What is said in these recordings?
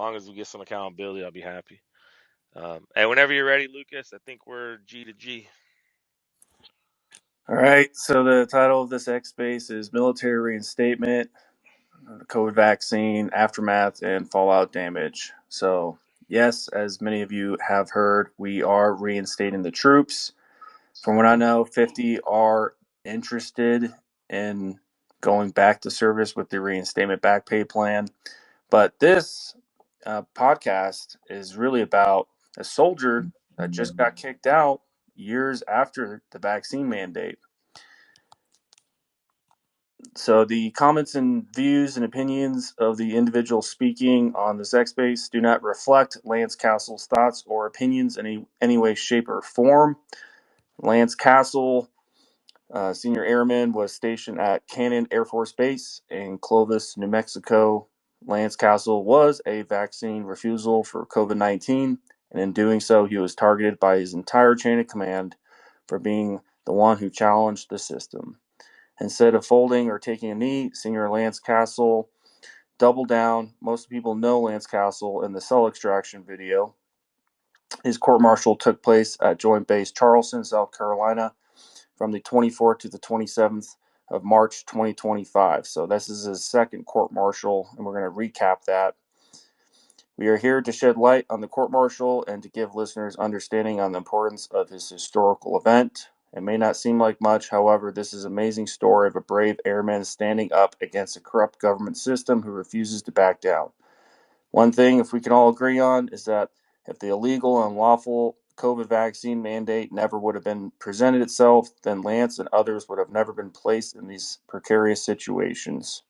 long as we get some accountability, I'll be happy. And whenever you're ready, Lucas, I think we're G to G. All right, so the title of this X Space is Military Reinstatement, the COVID vaccine, aftermath, and fallout damage. So, yes, as many of you have heard, we are reinstating the troops. From what I know, 50 are interested in going back to service with the reinstatement back pay plan. But this podcast is really about a soldier that just got kicked out years after the vaccine mandate. So the comments and views and opinions of the individual speaking on this X Space do not reflect Lance Castle's thoughts or opinions in any way, shape, or form. Lance Castle, senior airman, was stationed at Cannon Air Force Base in Clovis, New Mexico. Lance Castle was a vaccine refusal for COVID-19, and in doing so, he was targeted by his entire chain of command for being the one who challenged the system. Instead of folding or taking a knee, Senior Lance Castle doubled down. Most people know Lance Castle in the cell extraction video. His court martial took place at Joint Base Charleston, South Carolina, from the 24th to the 27th of March 2025. So this is his second court martial, and we're going to recap that. We are here to shed light on the court martial and to give listeners understanding on the importance of this historical event. It may not seem like much, however, this is an amazing story of a brave airman standing up against a corrupt government system who refuses to back down. One thing, if we can all agree on, is that if the illegal and unlawful COVID vaccine mandate never would have been presented itself, then Lance and others would have never been placed in these precarious situations.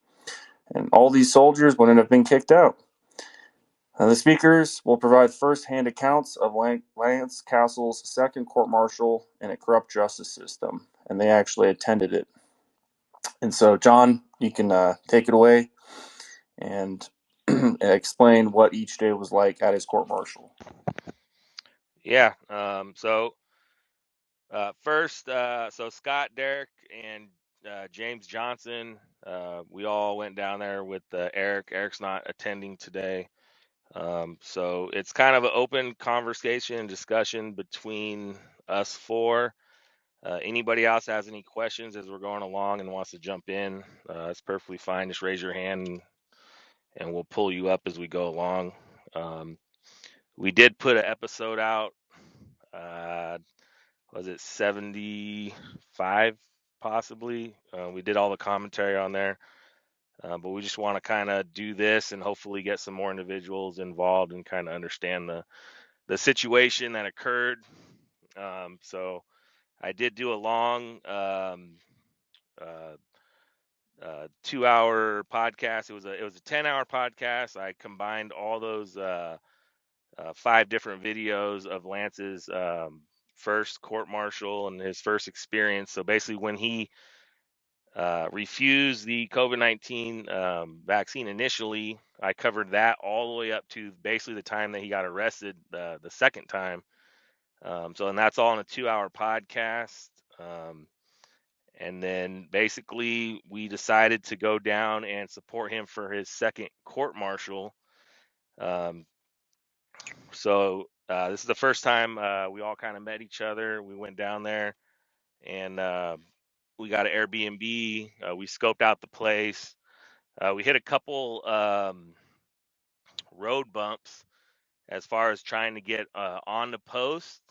And all these soldiers wouldn't have been kicked out. The speakers will provide first-hand accounts of Lance Castle's second court-martial in a corrupt justice system, and they actually attended it. And so, John, you can take it away and explain what each day was like at his court-martial. Yeah. First, so Scott, Derek, and James Johnson, we all went down there with Eric. Eric's not attending today. So it's kind of an open conversation and discussion between us four. Anybody else has any questions as we're going along and wants to jump in, that's perfectly fine. Just raise your hand and we'll pull you up as we go along. We did put an episode out. Was it 75 possibly? We did all the commentary on there. But we just want to kind of do this and hopefully get some more individuals involved and kind of understand the situation that occurred. So I did do a long 2-hour podcast. It was a 10-hour podcast. I combined all those 5 different videos of Lance's first court martial and his first experience. So basically, when he refused the COVID-19 vaccine initially, I covered that all the way up to basically the time that he got arrested the second time. And that's all in a 2-hour podcast. And then basically we decided to go down and support him for his second court martial. This is the first time we all kind of met each other. We went down there and we got an Airbnb. We scoped out the place. We hit a couple road bumps as far as trying to get on the post.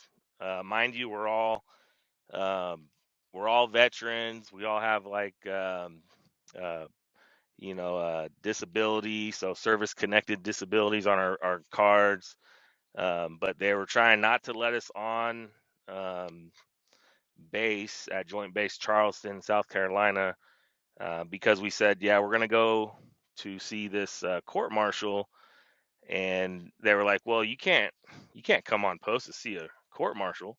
Mind you, we're all veterans. We all have like disability, so service-connected disabilities on our cards. But they were trying not to let us on base at Joint Base Charleston, South Carolina, because we said, yeah, we're going to go to see this court martial. And they were like, well, you can't come on post to see a court martial.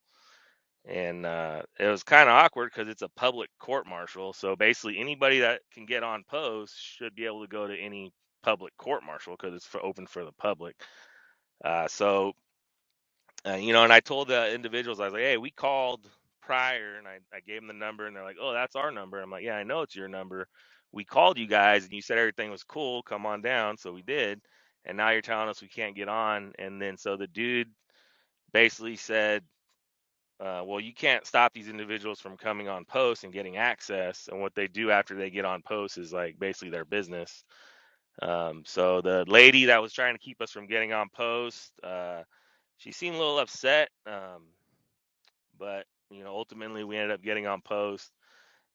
And it was kind of awkward because it's a public court martial. So basically anybody that can get on post should be able to go to any public court martial because it's open for the public. And I told the individuals, I was like, hey, we called prior, and I gave them the number, and they're like, oh, that's our number. I'm like, yeah, I know it's your number. We called you guys, and you said everything was cool. Come on down. So we did. and now you're telling us we can't get on. And then so the dude basically said, well, you can't stop these individuals from coming on post and getting access. And what they do after they get on post is like basically their business. So the lady that was trying to keep us from getting on post, she seemed a little upset. But ultimately we ended up getting on post.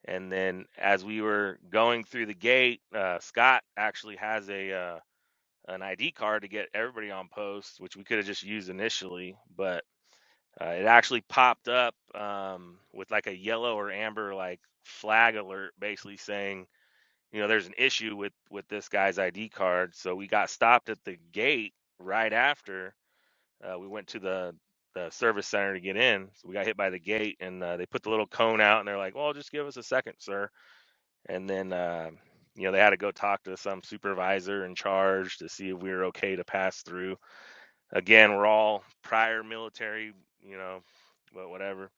And then as we were going through the gate, Scott actually has an ID card to get everybody on post, which we could have just used initially, but it actually popped up with like a yellow or amber like flag alert, basically saying, there's an issue with this guy's ID card. So we got stopped at the gate right after we went to the service center to get in. So we got hit by the gate, and they put the little cone out, and they're like, "Well, just give us a second, sir." And then they had to go talk to some supervisor in charge to see if we were okay to pass through. Again, we're all prior military, but whatever.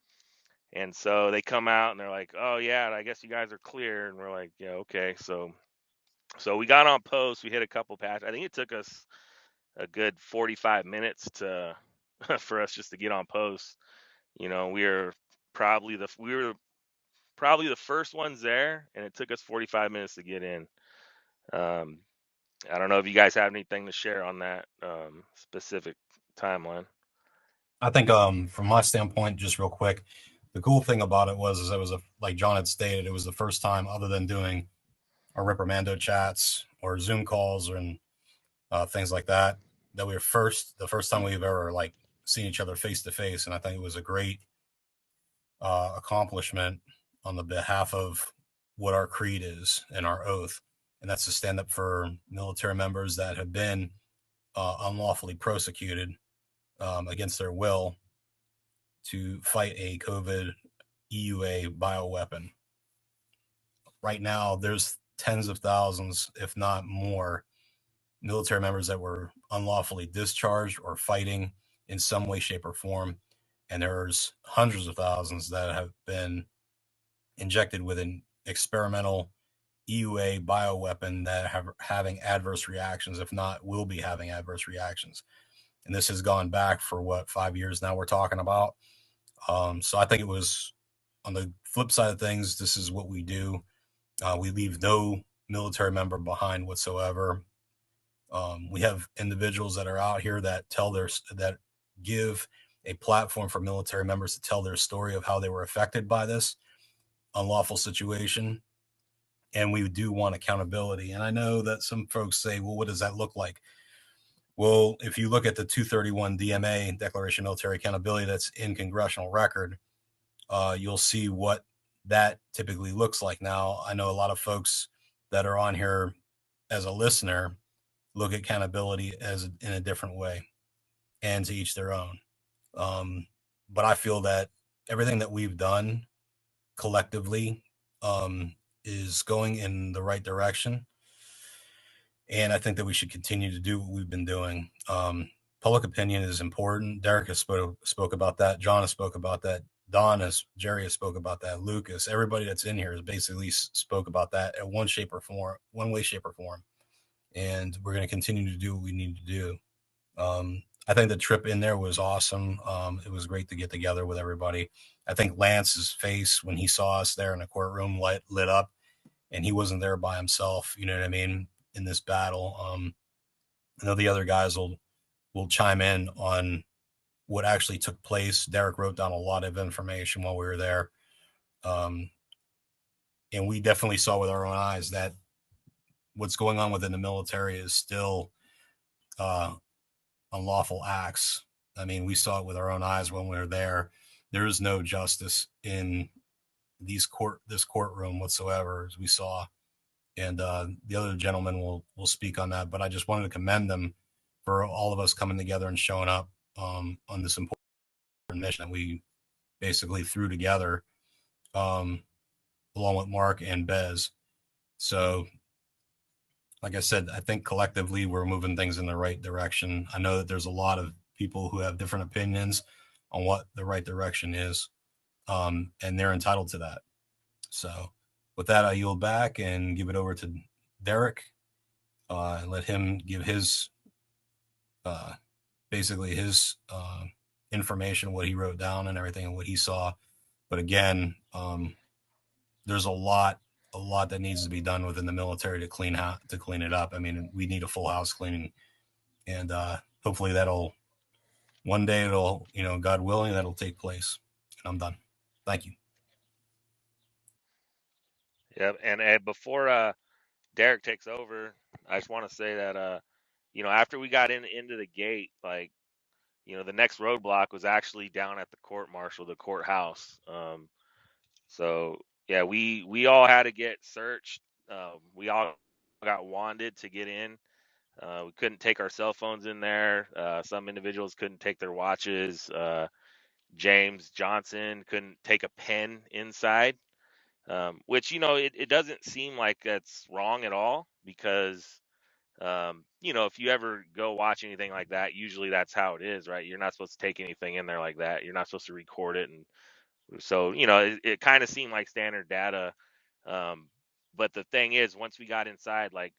And so they come out and they're like, "Oh yeah, I guess you guys are clear." And we're like, "Yeah, okay." So we got on post. We hit a couple passes. I think it took us a good 45 minutes to for us just to get on post. We were probably the first ones there, and it took us 45 minutes to get in. Um, I don't know if you guys have anything to share on that specific timeline. I think from my standpoint, just real quick, the cool thing about it was is it was like John had stated, it was the first time other than doing our reprimando chats or Zoom calls and things like that that we were the first time we've ever like seen each other face to face, and I think it was a great accomplishment on the behalf of what our creed is and our oath, and that's to stand up for military members that have been unlawfully prosecuted against their will to fight a COVID EUA bioweapon. Right now, there's tens of thousands, if not more, military members that were unlawfully discharged or fighting in some way, shape, or form. And there's hundreds of thousands that have been injected with an experimental EUA bioweapon that have having adverse reactions, if not will be having adverse reactions. And this has gone back for what, 5 years now we're talking about. So I think it was on the flip side of things, this is what we do. We leave no military member behind whatsoever. We have individuals that are out here that that give a platform for military members to tell their story of how they were affected by this unlawful situation. And we do want accountability. And I know that some folks say, well, what does that look like? Well, if you look at the 231 DMA, Declaration of Military Accountability, that's in congressional record, you'll see what that typically looks like. Now, I know a lot of folks that are on here as a listener look at accountability in a different way, and to each their own. But I feel that everything that we've done collectively is going in the right direction. And I think that we should continue to do what we've been doing. Public opinion is important. Derek has spoke about that. John has spoke about that. Jerry has spoke about that. Lucas, everybody that's in here has basically spoke about that in one way, shape, or form. And we're going to continue to do what we need to do. I think the trip in there was awesome. It was great to get together with everybody. I think Lance's face when he saw us there in the courtroom lit up, and he wasn't there by himself. You know what I mean? In this battle, I know the other guys will chime in on what actually took place. Derek wrote down a lot of information while we were there, and we definitely saw with our own eyes that what's going on within the military is still unlawful acts. I mean, we saw it with our own eyes when we were there. There is no justice in this courtroom whatsoever, as we saw. And the other gentleman will speak on that. But I just wanted to commend them for all of us coming together and showing up on this important mission that we basically threw together, along with Mark and Bez. So, like I said, I think collectively we're moving things in the right direction. I know that there's a lot of people who have different opinions on what the right direction is, and they're entitled to that. So, with that, I yield back and give it over to Derek and let him give his basically his information, what he wrote down and everything, and what he saw. But again, there's a lot that needs to be done within the military to clean it up. I mean, we need a full house cleaning, and hopefully that'll one day it'll, God willing, that'll take place. And I'm done. Thank you. Yeah, and before Derek takes over, I just want to say that after we got into the gate, like, the next roadblock was actually down at the court martial, the courthouse. So yeah, we all had to get searched. We all got wanded to get in. We couldn't take our cell phones in there. Some individuals couldn't take their watches. James Johnson couldn't take a pen inside, which, it doesn't seem like that's wrong at all because, if you ever go watch anything like that, usually that's how it is, right? You're not supposed to take anything in there like that. You're not supposed to record it. And so, it kind of seemed like standard data. But the thing is, once we got inside, like,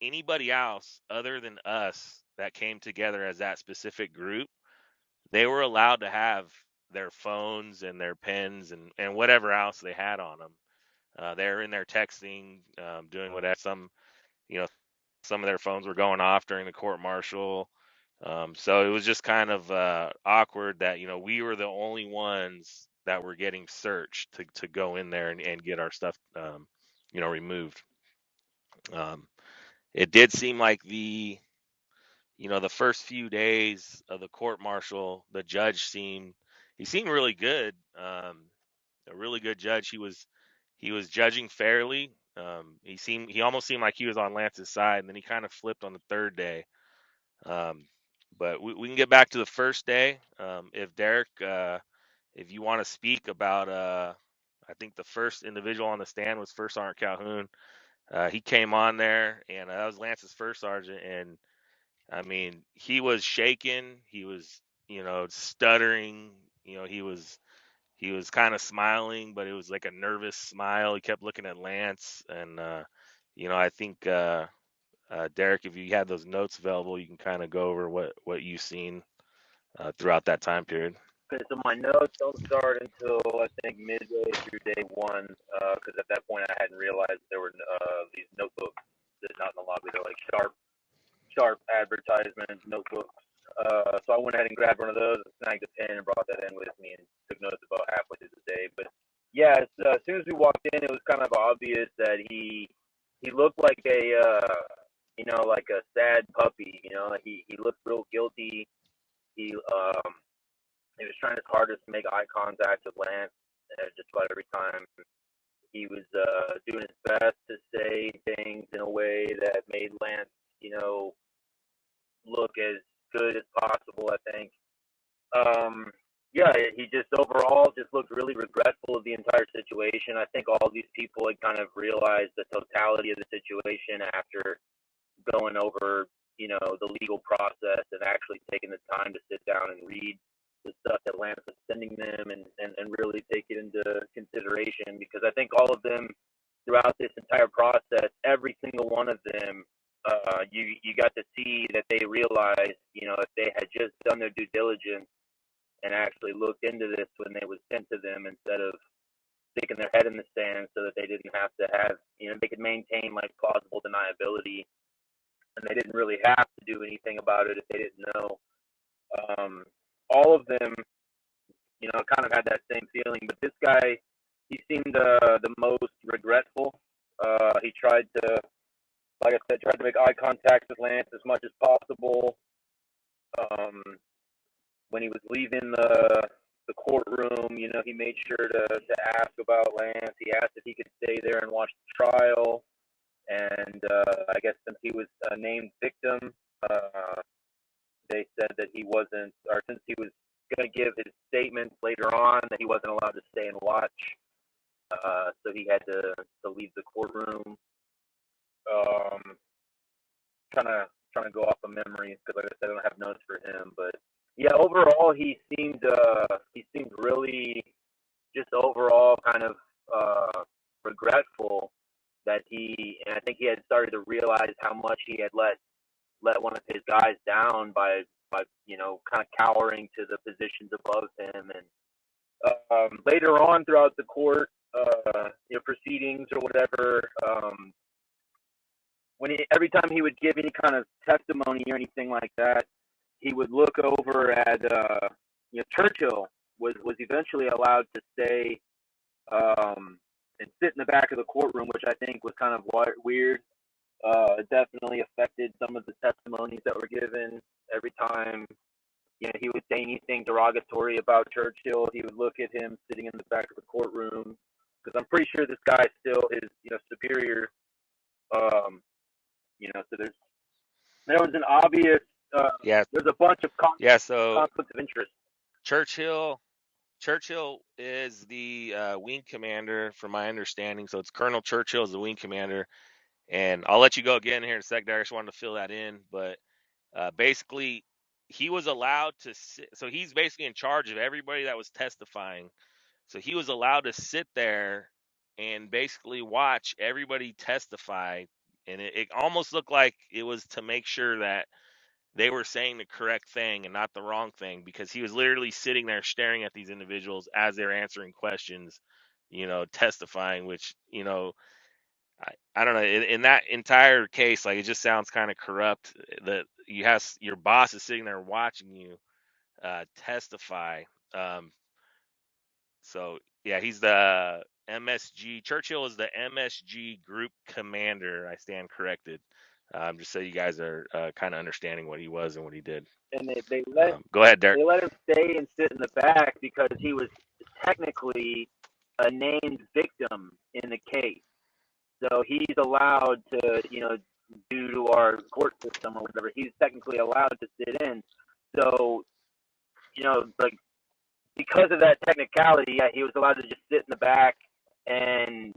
anybody else other than us that came together as that specific group, they were allowed to have their phones and their pens and whatever else they had on them. They're in there texting, doing whatever. You know, some of their phones were going off during the court martial. So it was just kind of awkward that, we were the only ones that were getting searched to go in there and get our stuff, removed. It did seem like the first few days of the court martial, the judge he seemed really good. A really good judge. He was judging fairly. He almost seemed like he was on Lance's side, and then he kind of flipped on the third day. Um, but we can get back to the first day. If Derek, if you want to speak about, I think the first individual on the stand was First Sergeant Calhoun. He came on there, and that was Lance's first sergeant, and I mean, he was shaking. He was, stuttering. He was kind of smiling, but it was like a nervous smile. He kept looking at Lance, and I think Derek, if you had those notes available, you can kind of go over what you've seen throughout that time period. Okay, so my notes don't start until I think midway through day one, because at that point I hadn't realized there were these notebooks that not in the lobby. They're like sharp advertisement notebooks. So I went ahead and grabbed one of those, and snagged a pen, and brought that in with me, and took notes about halfway through the day. But yeah, as soon as we walked in, it was kind of obvious that he looked like like a sad puppy. He looked real guilty. He was trying his hardest to make eye contact with Lance just about every time. He was doing his best to say things in a way that made Lance, look as good as possible, I think. Yeah, he just overall just looked really regretful of the entire situation. I think all these people had kind of realized the totality of the situation after going over, the legal process and actually taking the time to sit down and read the stuff that Lance was sending them and really take it into consideration, because I think all of them throughout this entire process, every single one of them, you got to see that they realized, if they had just done their due diligence and actually looked into this when it was sent to them, instead of sticking their head in the sand, so that they didn't have to have, they could maintain like plausible deniability, and they didn't really have to do anything about it if they didn't know. All of them, kind of had that same feeling, but this guy, he seemed the most regretful. He tried to, like I said, tried to make eye contact with Lance as much as possible. When he was leaving the courtroom, he made sure to ask about Lance. He asked if he could stay there and watch the trial. And I guess since he was a named victim, they said that he wasn't, or since he was going to give his statement later on, that he wasn't allowed to stay and watch. So he had to leave the courtroom. Trying to go off of memory, because like I said, I don't have notes for him. But yeah, overall he seemed really just overall kind of regretful that and I think he had started to realize how much he had let let one of his guys down by kind of cowering to the positions above him. And later on throughout the court proceedings or whatever, every time he would give any kind of testimony or anything like that, he would look over at Churchill was eventually allowed to stay and sit in the back of the courtroom, which I think was kind of weird. It definitely affected some of the testimonies that were given. Every time he would say anything derogatory about Churchill, he would look at him sitting in the back of the courtroom, because I'm pretty sure this guy still is superior. So there was an obvious there's a bunch of conflicts of interest. Churchill is the wing commander, from my understanding. So it's Colonel Churchill is the wing commander, and I'll let you go again here in a sec. I just wanted to fill that in, but basically he was allowed to sit. So he's basically in charge of everybody that was testifying. So he was allowed to sit there and basically watch everybody testify, and it almost looked like it was to make sure that they were saying the correct thing and not the wrong thing, because he was literally sitting there staring at these individuals as they're answering questions, testifying, which, I don't know, in that entire case, like, it just sounds kind of corrupt that your boss is sitting there watching you testify. So yeah, he's the MSG. Churchill is the MSG group commander. I stand corrected. Just so you guys are kind of understanding what he was and what he did. And they let go ahead, Derek. They let him stay and sit in the back because he was technically a named victim in the case. So he's allowed to, due to our court system or whatever, he's technically allowed to sit in. So, like, because of that technicality, he was allowed to just sit in the back and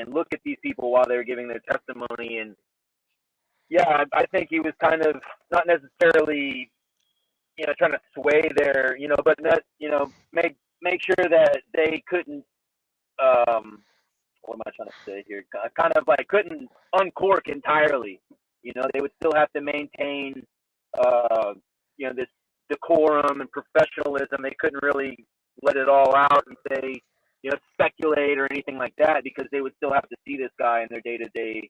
look at these people while they were giving their testimony. And yeah, I think he was kind of not necessarily, trying to sway their, but not, make sure that they couldn't, what am I trying to say here? Kind of like couldn't uncork entirely. They would still have to maintain, this decorum and professionalism. They couldn't really let it all out and say, speculate or anything like that, because they would still have to see this guy in their day-to-day,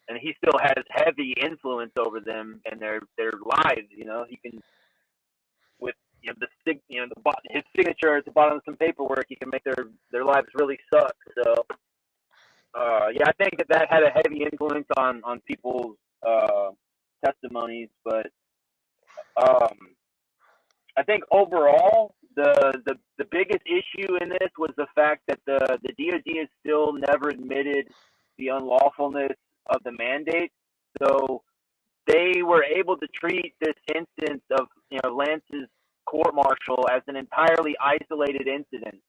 and he still has heavy influence over them and their lives. He can, with his signature at the bottom of some paperwork, he can make their lives really suck. So I think that had a heavy influence on people's testimonies. But I think overall the biggest issue in this was the fact that the DoD has still never admitted the unlawfulness of the mandate. So they were able to treat this instance of Lance's court-martial as an entirely isolated incident,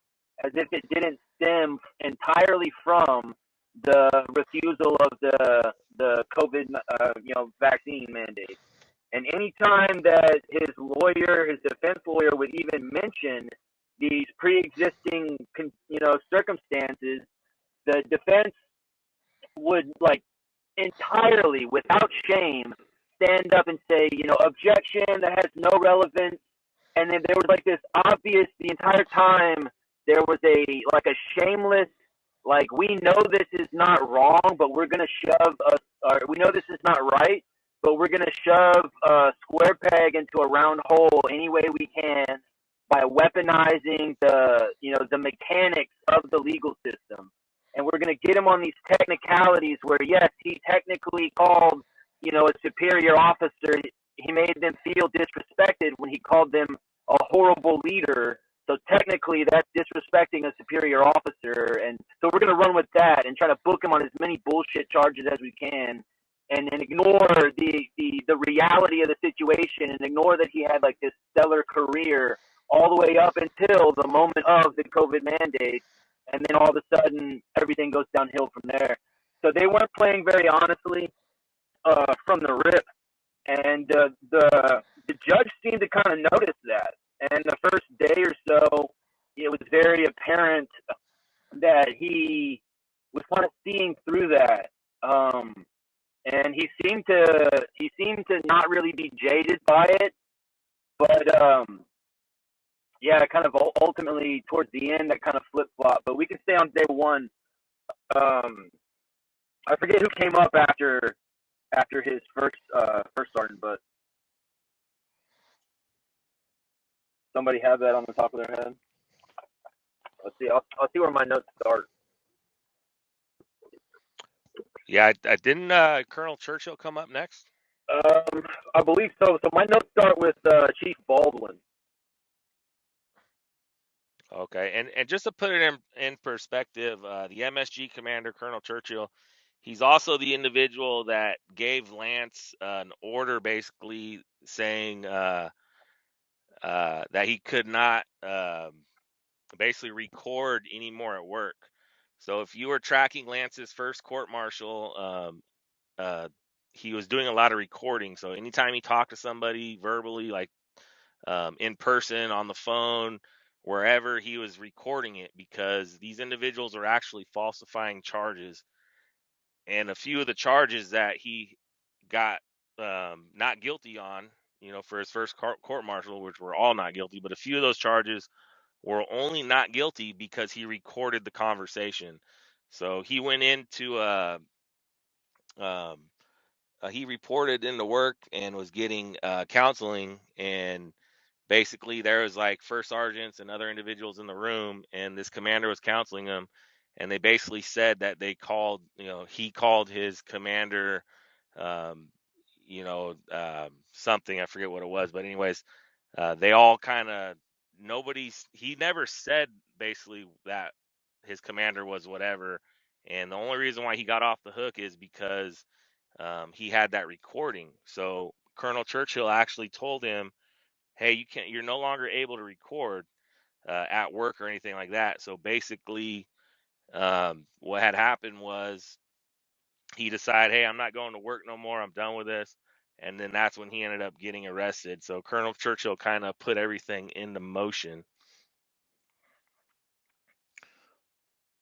as if it didn't stem entirely from the refusal of the COVID vaccine mandate. And any time that his defense lawyer, would even mention these pre-existing circumstances, the defense would, like, entirely without shame stand up and say, objection, that has no relevance. And then there was like this obvious, the entire time there was a shameless, like, we know this is not wrong, but we're going to we know this is not right, but we're going to shove a square peg into a round hole any way we can by weaponizing the mechanics of the legal system. And we're going to get him on these technicalities where, yes, he technically called, a superior officer. He made them feel disrespected when he called them a horrible leader. So technically that's disrespecting a superior officer. And so we're going to run with that and try to book him on as many bullshit charges as we can, and ignore the reality of the situation, and ignore that he had like this stellar career all the way up until the moment of the COVID mandate. And then all of a sudden, everything goes downhill from there. So they weren't playing very honestly from the rip. And the judge seemed to kind of notice that. And the first day or so, it was very apparent that he was kind of seeing through that. and he seemed to not really be jaded by it, but yeah, kind of ultimately towards the end that kind of flip flop. But we can stay on day one. I forget who came up after his first sergeant, but somebody have that on the top of their head. Let's see. I'll see where my notes start. Yeah, I didn't Colonel Churchill come up next? I believe so. So my notes start with Chief Baldwin. Okay, and just to put it in perspective, the MSG commander, Colonel Churchill, he's also the individual that gave Lance an order basically saying that he could not basically record anymore at work. So if you were tracking Lance's first court martial, he was doing a lot of recording. So anytime he talked to somebody verbally, like in person, on the phone, wherever, he was recording it because these individuals are actually falsifying charges. And a few of the charges that he got not guilty on, for his first court martial, which were all not guilty, but a few of those charges were only not guilty because he recorded the conversation. So he went into he reported into work and was getting counseling, and basically there was like first sergeants and other individuals in the room, and this commander was counseling them, and they basically said that he called his commander um, something, I forget what it was, but anyways, they all kind of, he never said basically that his commander was whatever, and the only reason why he got off the hook is because he had that recording. So Colonel Churchill actually told him, hey, you're no longer able to record at work or anything like that. So basically, what had happened was he decided, hey, I'm not going to work no more, I'm done with this. And then that's when he ended up getting arrested. So Colonel Churchill kind of put everything into motion.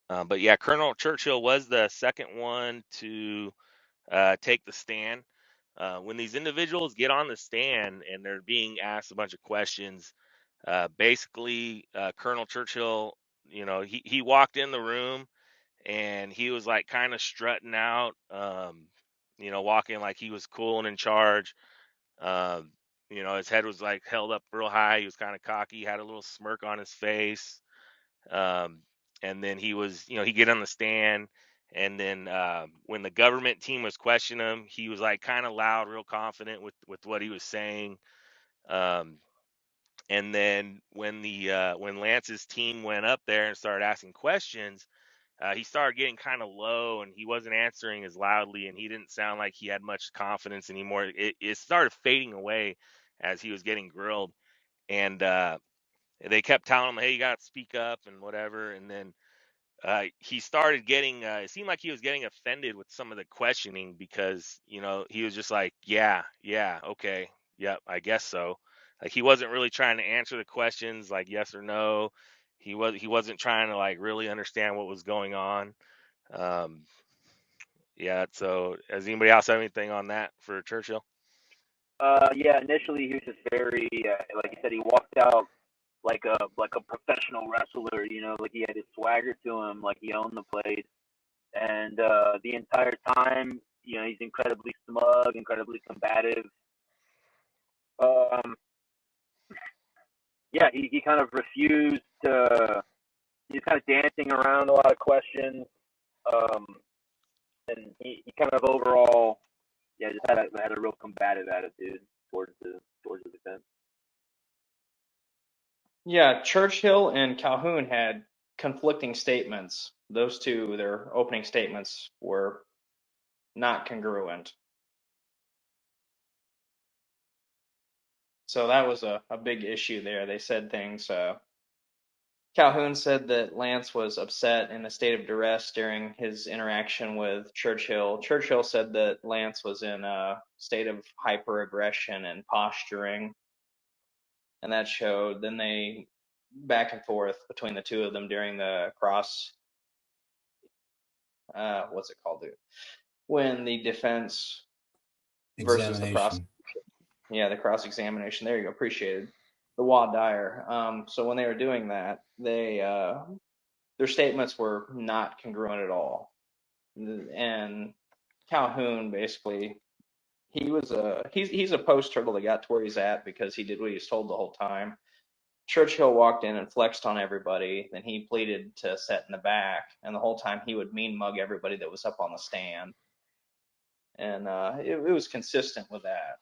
But yeah, Colonel Churchill was the second one to take the stand. When these individuals get on the stand and they're being asked a bunch of questions, basically, Colonel Churchill, he walked in the room and he was like kind of strutting out, walking like he was cool and in charge. Um, his head was like held up real high. He was kind of cocky, had a little smirk on his face. Um, and then he get on the stand, and then when the government team was questioning him, he was like kind of loud, real confident with what he was saying. Um, and then when Lance's team went up there and started asking questions, he started getting kind of low, and he wasn't answering as loudly, and he didn't sound like he had much confidence anymore. It started fading away as he was getting grilled, and they kept telling him, hey, you got to speak up and whatever. And then he started getting, it seemed like he was getting offended with some of the questioning because, he was just like, yeah, okay, yep, I guess so. Like he wasn't really trying to answer the questions like yes or no. He wasn't trying to like really understand what was going on. Um, yeah. So does anybody else have anything on that for Churchill? Yeah, initially he was just very, like you said, he walked out like a professional wrestler. Like he had his swagger to him, like he owned the place. And the entire time, he's incredibly smug, incredibly combative. Um, yeah, he kind of refused to. He's kind of dancing around a lot of questions, um, and he kind of overall, yeah, just had a real combative attitude towards the defense. Yeah, Churchill and Calhoun had conflicting statements. Those two, their opening statements were not congruent. So that was a big issue there. They said things. Calhoun said that Lance was upset in a state of duress during his interaction with Churchill. Churchill said that Lance was in a state of hyper-aggression and posturing, and that showed. Then they back and forth between the two of them during the cross. What's it called? when the defense versus the Examination. the cross-examination. There you go. Appreciated. The Wad Dyer. So when they were doing that, their statements were not congruent at all. And Calhoun basically, he's a post turtle that got to where he's at because he did what he was told the whole time. Churchill walked in and flexed on everybody. Then he pleaded to sit in the back, and the whole time he would mean mug everybody that was up on the stand. And it was consistent with that.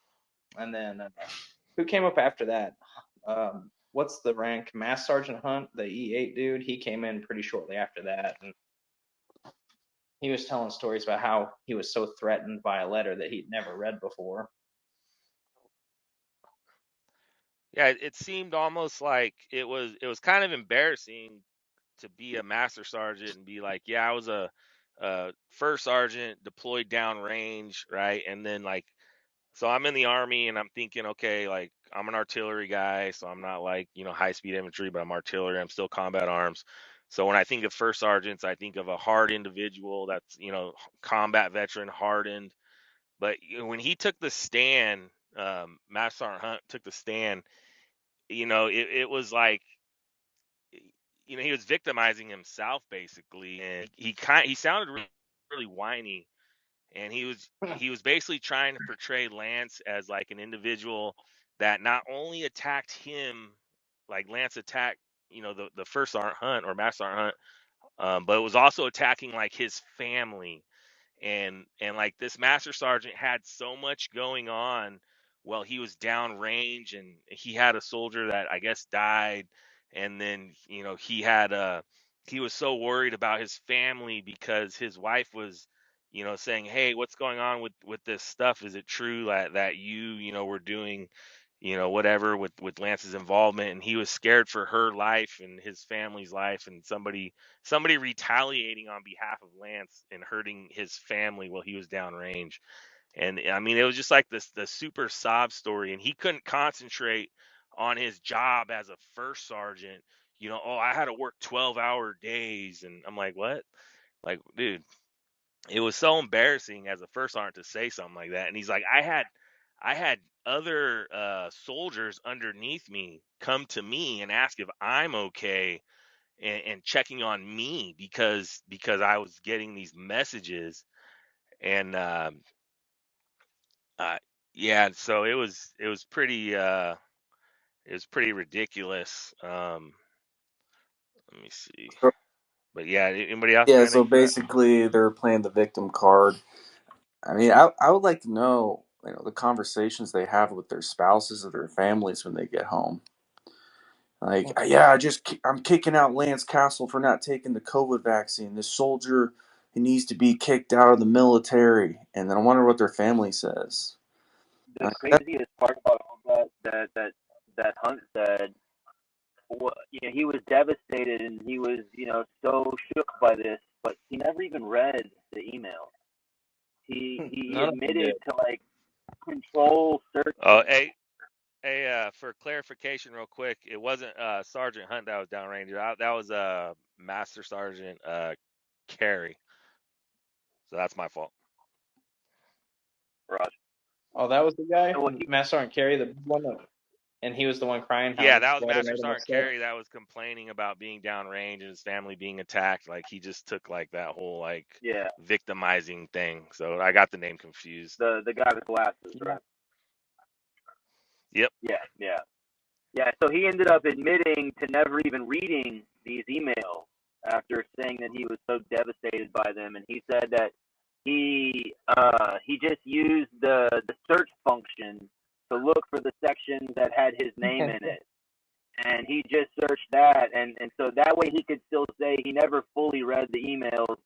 And then who came up after that? What's the rank? Master Sergeant Hunt, the E8 dude. He came in pretty shortly after that, and he was telling stories about how he was so threatened by a letter that he'd never read before. Yeah, it seemed almost like it was kind of embarrassing to be a master sergeant and be like, yeah, I was a first sergeant deployed downrange, right? And then like, so I'm in the Army and I'm thinking, okay, like I'm an artillery guy, so I'm not like, high speed infantry, but I'm artillery. I'm still combat arms. So when I think of first sergeants, I think of a hard individual that's, combat veteran, hardened. But when he took the stand, Master Sergeant Hunt took the stand, it was like, he was victimizing himself basically, and he sounded really, really whiny, and he was basically trying to portray Lance as like an individual that not only attacked him, like Lance attacked, the first Sergeant Hunt or Master Sergeant Hunt, but it was also attacking like his family, and like this master sergeant had so much going on while he was downrange, and he had a soldier that I guess died, and then he was so worried about his family because his wife was saying, hey, what's going on with this stuff? Is it true that you were doing whatever with Lance's involvement? And he was scared for her life and his family's life, and somebody retaliating on behalf of Lance and hurting his family while he was downrange. And I mean, it was just like the super sob story, and he couldn't concentrate on his job as a first sergeant. Oh, I had to work 12-hour days, and I'm like, what? Like, dude, it was so embarrassing as a first sergeant to say something like that. And he's like, I had other soldiers underneath me come to me and ask if I'm okay, and checking on me because I was getting these messages, and uh, yeah, so it was pretty ridiculous. Let me see, but yeah, anybody else got Yeah, so anything for that? basically they're playing the victim card. I mean, I would like to know, the conversations they have with their spouses or their families when they get home. Like, yeah, I'm kicking out Lance Castle for not taking the COVID vaccine. This soldier, he needs to be kicked out of the military. And then I wonder what their family says. The craziest part about all that Hunt said, he was devastated and he was, so shook by this, but he never even read the email. He admitted to like control search. Oh, hey, for clarification, real quick, it wasn't Sergeant Hunt that was downrange. That was Master Sergeant Carey. So that's my fault. Roger. Oh, that was the guy, So Master Sergeant Carey, the one that, and he was the one crying. How Yeah, his that was brother Master made him Sergeant upset. Carey that was complaining about being downrange and his family being attacked. Like he just took like that whole like victimizing thing. So I got the name confused. The guy with glasses, right? Yep. Yeah. So he ended up admitting to never even reading these emails after saying that he was so devastated by them, and he said that he just used the search function to look for the sections that had his name in it, and he just searched that, and so that way he could still say he never fully read the emails,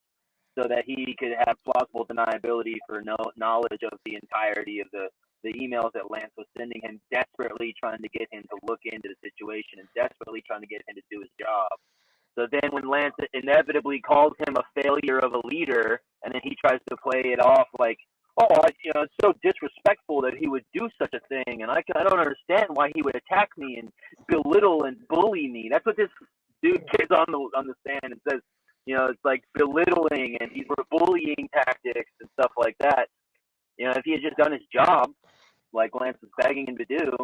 so that he could have plausible deniability for knowledge of the entirety of the emails that Lance was sending him, desperately trying to get him to look into the situation and desperately trying to get him to do his job. So then when Lance inevitably calls him a failure of a leader, and then he tries to play it off like, oh, it's so disrespectful that he would do such a thing, and I don't understand why he would attack me and belittle and bully me. That's what this dude gets on the stand and says. It's like belittling, and these were bullying tactics and stuff like that. If he had just done his job, like Lance was begging him to do,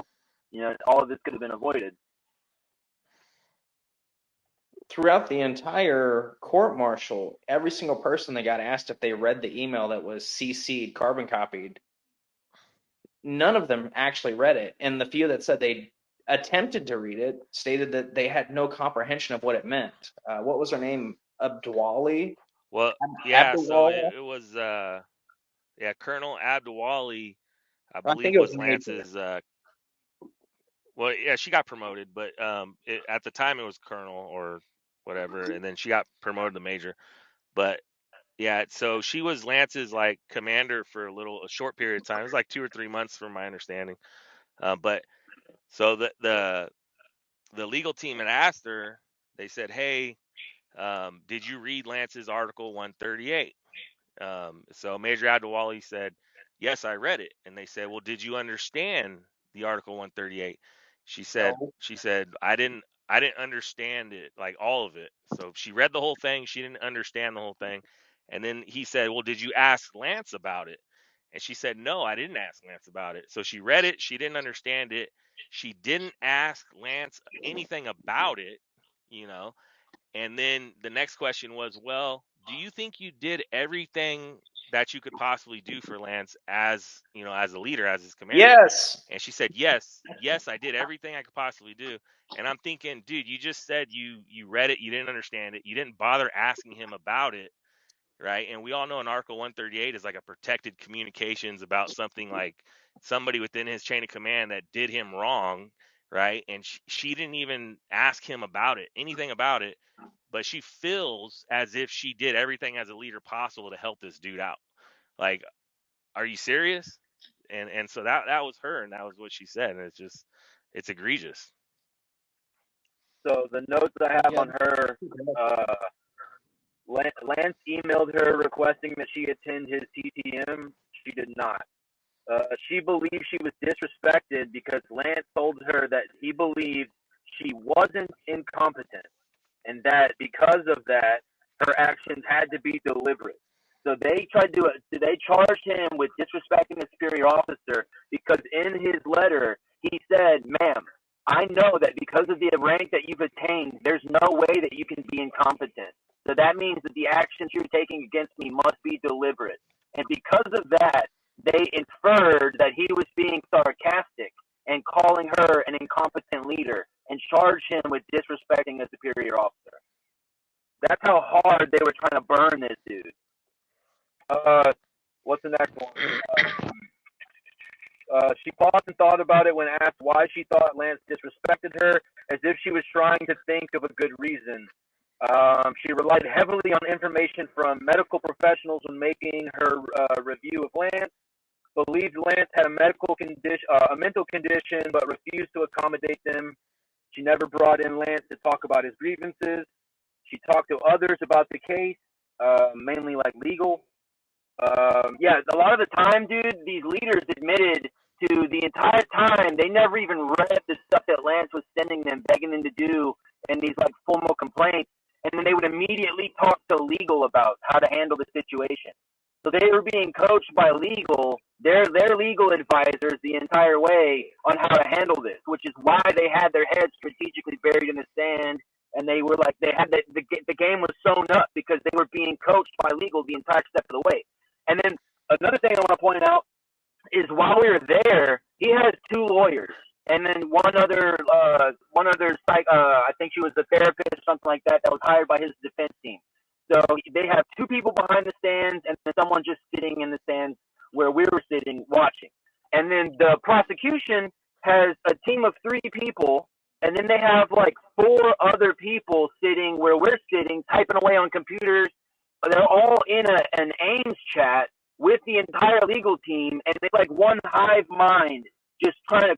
all of this could have been avoided. Throughout the entire court-martial, every single person that got asked if they read the email that was CC'd, carbon copied, none of them actually read it. And the few that said they attempted to read it stated that they had no comprehension of what it meant. What was her name? Abdwali? Well, yeah, so Abdulwala? it was Colonel Abdwali, I I think believe, it was was Major. Lance's well, yeah, she got promoted, but at the time it was colonel or whatever, and then she got promoted to major. But yeah, so she was Lance's like commander for a short period of time. It was like 2 or 3 months, from my understanding. But so the legal team had asked her. They said, "Hey, did you read Lance's Article 138?" So Major Adewale said, "Yes, I read it." And they said, "Well, did you understand the Article 138?" She said, No. I didn't understand it, like all of it." So she read the whole thing. She didn't understand the whole thing. And then he said, "Well, did you ask Lance about it?" And she said, "No, I didn't ask Lance about it." So she read it. She didn't understand it. She didn't ask Lance anything about it, you know. And then the next question was, "Well, do you think you did everything that you could possibly do for Lance as, as a leader, as his commander?" Yes. And she said, "Yes, yes, I did everything I could possibly do." And I'm thinking, dude, you just said you read it, you didn't understand it, you didn't bother asking him about it, right? And we all know an Article 138 is like a protected communications about something like somebody within his chain of command that did him wrong, right? And she didn't even ask him about it, anything about it, but she feels as if she did everything as a leader possible to help this dude out. Like, are you serious? And so that was her, and that was what she said, and it's egregious. So the notes I have Yeah. on her, Lance emailed her requesting that she attend his TTM. She did not. She believed she was disrespected because Lance told her that he believed she wasn't incompetent, and that because of that, her actions had to be deliberate. So they charged him with disrespecting a superior officer because in his letter he said, "Ma'am, I know that because of the rank that you've attained, there's no way that you can be incompetent. So that means that the actions you're taking against me must be deliberate." And because of that, they inferred that he was being sarcastic and calling her an incompetent leader and charged him with disrespecting a superior officer. That's how hard they were trying to burn this dude. What's the next one? She paused and thought about it when asked why she thought Lance disrespected her, as if she was trying to think of a good reason. She relied heavily on information from medical professionals when making her review of Lance. Believed Lance had a mental condition, but refused to accommodate them. She never brought in Lance to talk about his grievances. She talked to others about the case, mainly like legal. Yeah, a lot of the time, dude, these leaders admitted to the entire time they never even read the stuff that Lance was sending them, begging them to do, and these like formal complaints, and then they would immediately talk to legal about how to handle the situation. So they were being coached by their legal advisors the entire way on how to handle this, which is why they had their heads strategically buried in the sand, and they were like they had the game was sewn up because they were being coached by legal the entire step of the way. And then another thing I want to point out is while we were there, he has two lawyers, and then one other I think she was a therapist or something like that was hired by his defense team. So they have two people behind the stands, and then someone just sitting in the stands where we were sitting watching. And then the prosecution has a team of 3 people, and then they have like 4 other people sitting where we're sitting, typing away on computers. They're all in an Ames chat with the entire legal team, and it's like one hive mind, just trying to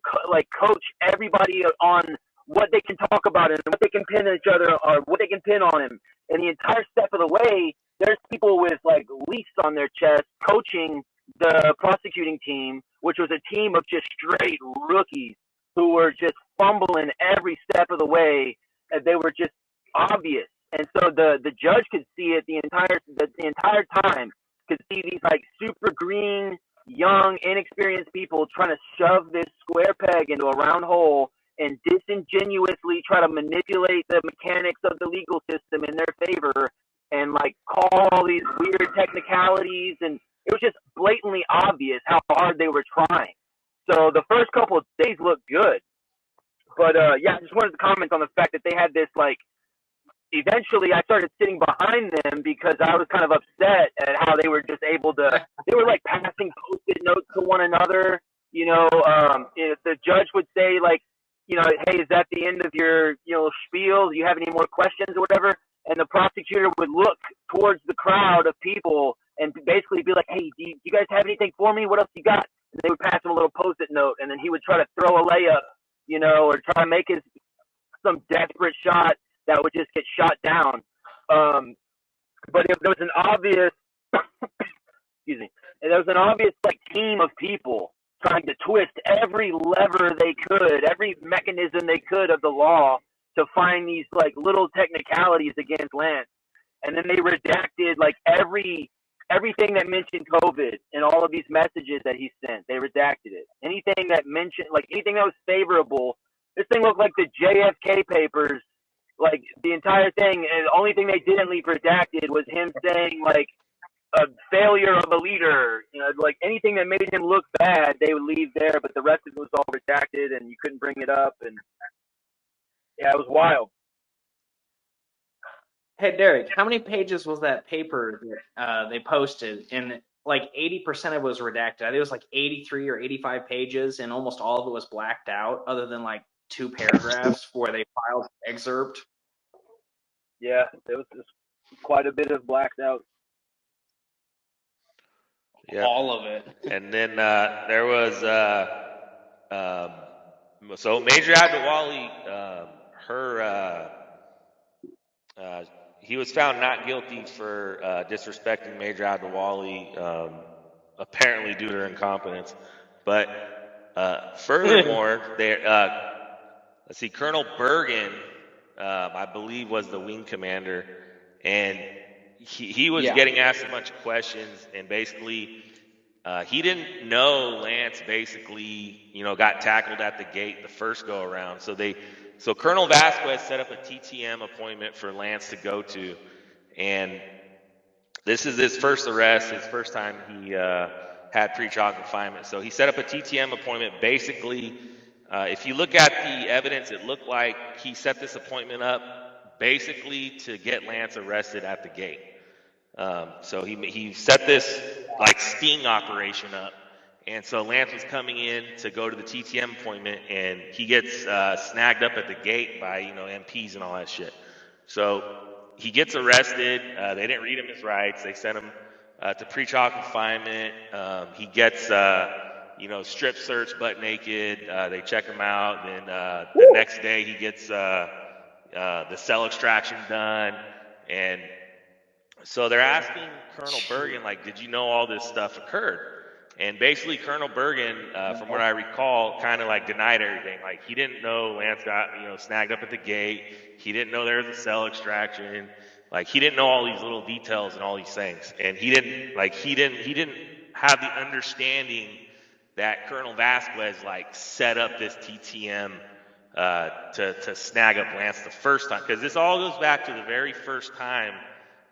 coach everybody on what they can talk about and what they can pin each other or what they can pin on him. And the entire step of the way, there's people with like leash on their chest coaching the prosecuting team, which was a team of just straight rookies who were just fumbling every step of the way. They were just obvious And so the judge could see it the entire time, could see these like super green, young, inexperienced people trying to shove this square peg into a round hole and disingenuously try to manipulate the mechanics of the legal system in their favor and like call all these weird technicalities, and it was just blatantly obvious how hard they were trying. So the first couple of days looked good, but yeah, I just wanted to comment on the fact that they had this like. Eventually, I started sitting behind them because I was kind of upset at how they were just able to. They were like passing post-it notes to one another. You know, if the judge would say like, you know, hey, is that the end of your, you know, spiel? Do you have any more questions or whatever? And the prosecutor would look towards the crowd of people and basically be like, hey, do you guys have anything for me? What else you got? And they would pass him a little post-it note, and then he would try to throw a layup, you know, or try to make some desperate shot that would just get shot down. But if there was an obvious, excuse me, if there was an obvious like team of people trying to twist every lever they could, every mechanism they could of the law to find these like little technicalities against Lance, and then they redacted like everything that mentioned COVID and all of these messages that he sent. They redacted it. Anything that mentioned like anything that was favorable. This thing looked like the JFK papers. Like the entire thing, and the only thing they didn't leave redacted was him saying like a failure of a leader. You know, like anything that made him look bad, they would leave there, but the rest of it was all redacted, and you couldn't bring it up. And yeah, it was wild. Hey Derek, how many pages was that paper that they posted? And like 80% of it was redacted. I think it was like 83 or 85 pages, and almost all of it was blacked out, other than like 2 paragraphs where they filed an excerpt. Yeah, there was quite a bit of blacked out. Yeah. All of it. And then there was so Major Abdulwali, he was found not guilty for disrespecting Major Abdulwali, apparently due to her incompetence. But furthermore, let's see, Colonel Bergen, I believe, was the wing commander, and he was getting asked a bunch of questions, and basically he didn't know Lance basically, you know, got tackled at the gate the first go around. So Colonel Vasquez set up a TTM appointment for Lance to go to, and this is his first arrest, his first time he had pre-trial confinement. So he set up a TTM appointment. Basically, if you look at the evidence, it looked like he set this appointment up basically to get Lance arrested at the gate. So he set this like sting operation up, and so Lance was coming in to go to the TTM appointment, and he gets snagged up at the gate by, you know, MPs and all that shit. So he gets arrested. They didn't read him his rights. They sent him to pretrial confinement. He gets you know, strip search, butt naked. They check him out. Then the next day he gets the cell extraction done, and so they're asking Colonel Bergen, like, did you know all this stuff occurred? And basically Colonel Bergen, from what I recall, kind of like denied everything. Like, he didn't know Lance got, you know, snagged up at the gate. He didn't know there was a cell extraction. Like, he didn't know all these little details and all these things. And he didn't have the understanding that Colonel Vasquez like set up this TTM to snag up Lance the first time. Because this all goes back to the very first time.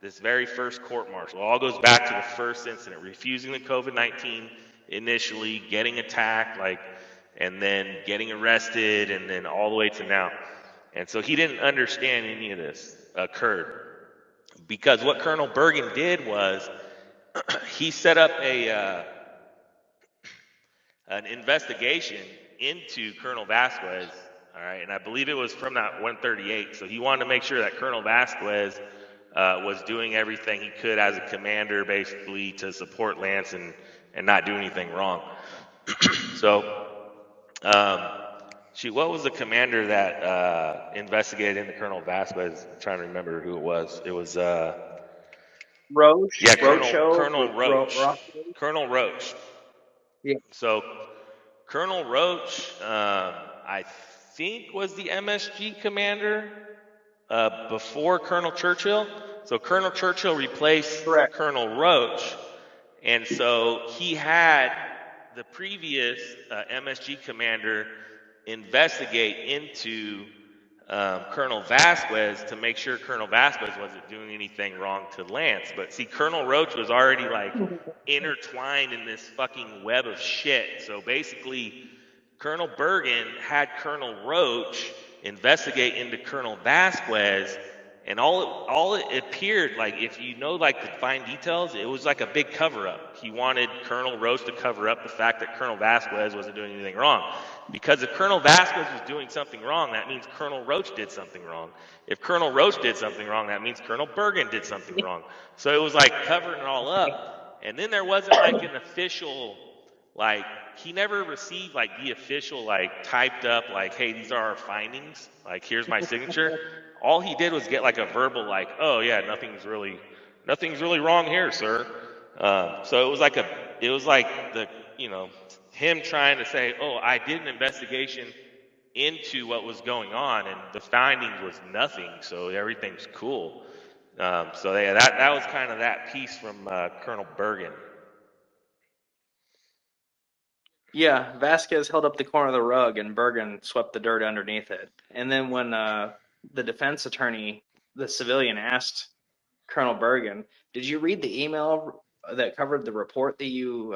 This very first court-martial all goes back to the first incident, refusing the COVID-19 initially, getting attacked, like, and then getting arrested, and then all the way to now. And so he didn't understand any of this occurred, because what Colonel Bergen did was he set up an investigation into Colonel Vasquez. All right, and I believe it was from that 138. So he wanted to make sure that Colonel Vasquez was doing everything he could as a commander, basically, to support Lance and not do anything wrong. So, what was the commander that investigated into Colonel Vasquez? I'm trying to remember who it was. It was Roche. Yeah, Colonel Roche. Roche. Colonel Roche. Yeah. So Colonel Roche, I think, was the MSG commander. before Colonel Churchill. So Colonel Churchill replaced Correct. Colonel Roach, and so he had the previous MSG commander investigate into Colonel Vasquez to make sure Colonel Vasquez wasn't doing anything wrong to Lance. But see, Colonel Roach was already like intertwined in this fucking web of shit. So basically, Colonel Bergen had Colonel Roach investigate into Colonel Vasquez, and all it appeared like, if you know like the fine details, it was like a big cover up. He wanted Colonel Roach to cover up the fact that Colonel Vasquez wasn't doing anything wrong. Because if Colonel Vasquez was doing something wrong, that means Colonel Roach did something wrong. If Colonel Roach did something wrong, that means Colonel Bergen did something wrong. So it was like covering it all up. And then there wasn't like an official, like, he never received like the official like typed up like, hey, these are our findings, like here's my signature. All he did was get like a verbal like, oh yeah, nothing's really wrong here, sir. So it was like the, you know, him trying to say, oh, I did an investigation into what was going on, and the findings was nothing, so everything's cool. So yeah, that was kind of that piece from Colonel Bergen. Yeah, Vasquez held up the corner of the rug and Bergen swept the dirt underneath it. And then when the defense attorney, the civilian, asked Colonel Bergen, did you read the email that covered the report that you,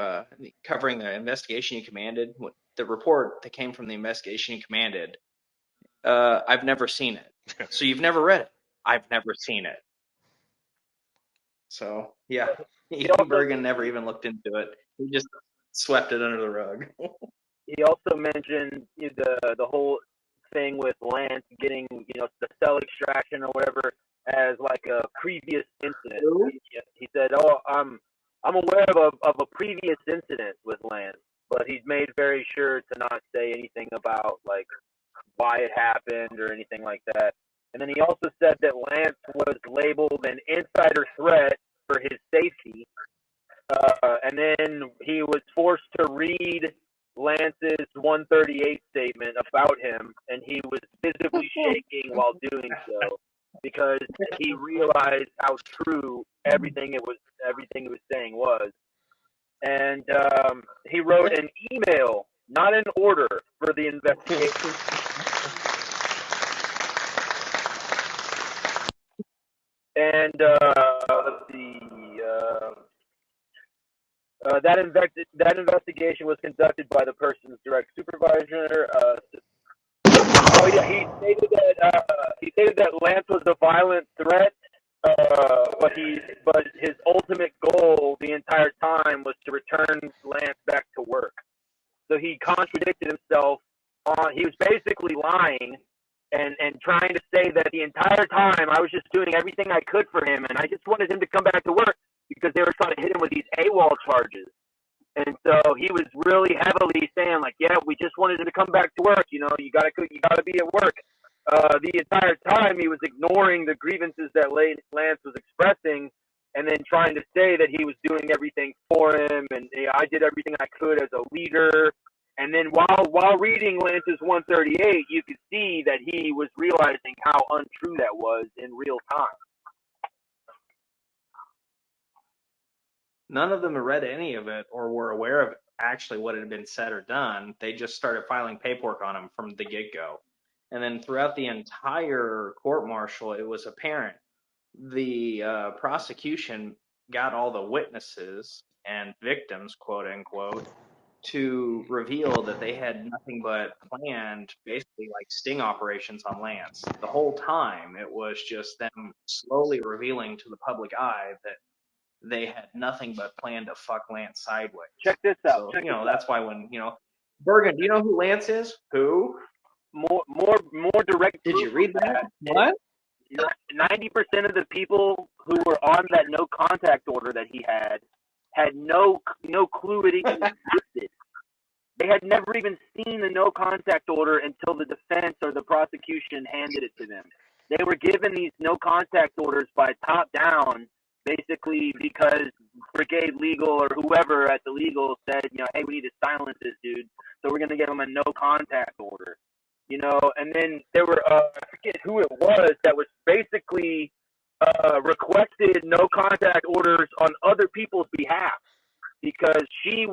covering the investigation you commanded? The report that came from the investigation you commanded, I've never seen it. So you've never read it? I've never seen it. So, yeah, Bergen never even looked into it. He just swept it under the rug. He also mentioned the whole thing with Lance getting, the cell extraction or whatever as like a previous incident. He said, "Oh, I'm aware of a previous incident with Lance, but he's made very sure to not say anything about like why it happened or anything like that." And then he also said that Lance was labeled an insider threat for his safety. And then he was forced to read Lance's 138 statement about him, and he was visibly shaking while doing so because he realized how true everything he was saying was. And he wrote an email, not an order, for the investigation. And let's see. That investigation was conducted by the person's direct supervisor. He stated that Lance was a violent threat, but his ultimate goal the entire time was to return Lance back to work. So he contradicted himself. He was basically lying and trying to say that the entire time I was just doing everything I could for him, and I just wanted him to come back to work because they were trying to hit him with these AWOL charges. And so he was really heavily saying, like, yeah, we just wanted him to come back to work. You gotta be at work. The entire time he was ignoring the grievances that Lance was expressing, and then trying to say that he was doing everything for him, and I did everything I could as a leader. And then while reading Lance's 138, you could see that he was realizing how untrue that was in real time. None of them had read any of it or were aware of actually what had been said or done. They just started filing paperwork on him from the get-go. And then throughout the entire court-martial, it was apparent the prosecution got all the witnesses and victims, quote-unquote, to reveal that they had nothing but planned, basically like sting operations on Lance. The whole time, it was just them slowly revealing to the public eye that they had nothing but planned to fuck Lance sideways. Check this out. So, that's why when, Bergen, do you know who Lance is? Who? More direct. Did you read that? What? 90% of the people who were on that no contact order that he had no clue it even existed. They had never even seen the no contact order until the defense or the prosecution handed it to them. They were given these no contact orders by top down, basically because Brigade Legal or whoever at the legal said, hey, we need to silence this dude, so we're going to give him a no contact order. And then there were, I forget who it was that was basically requested no contact orders on other people's behalf because she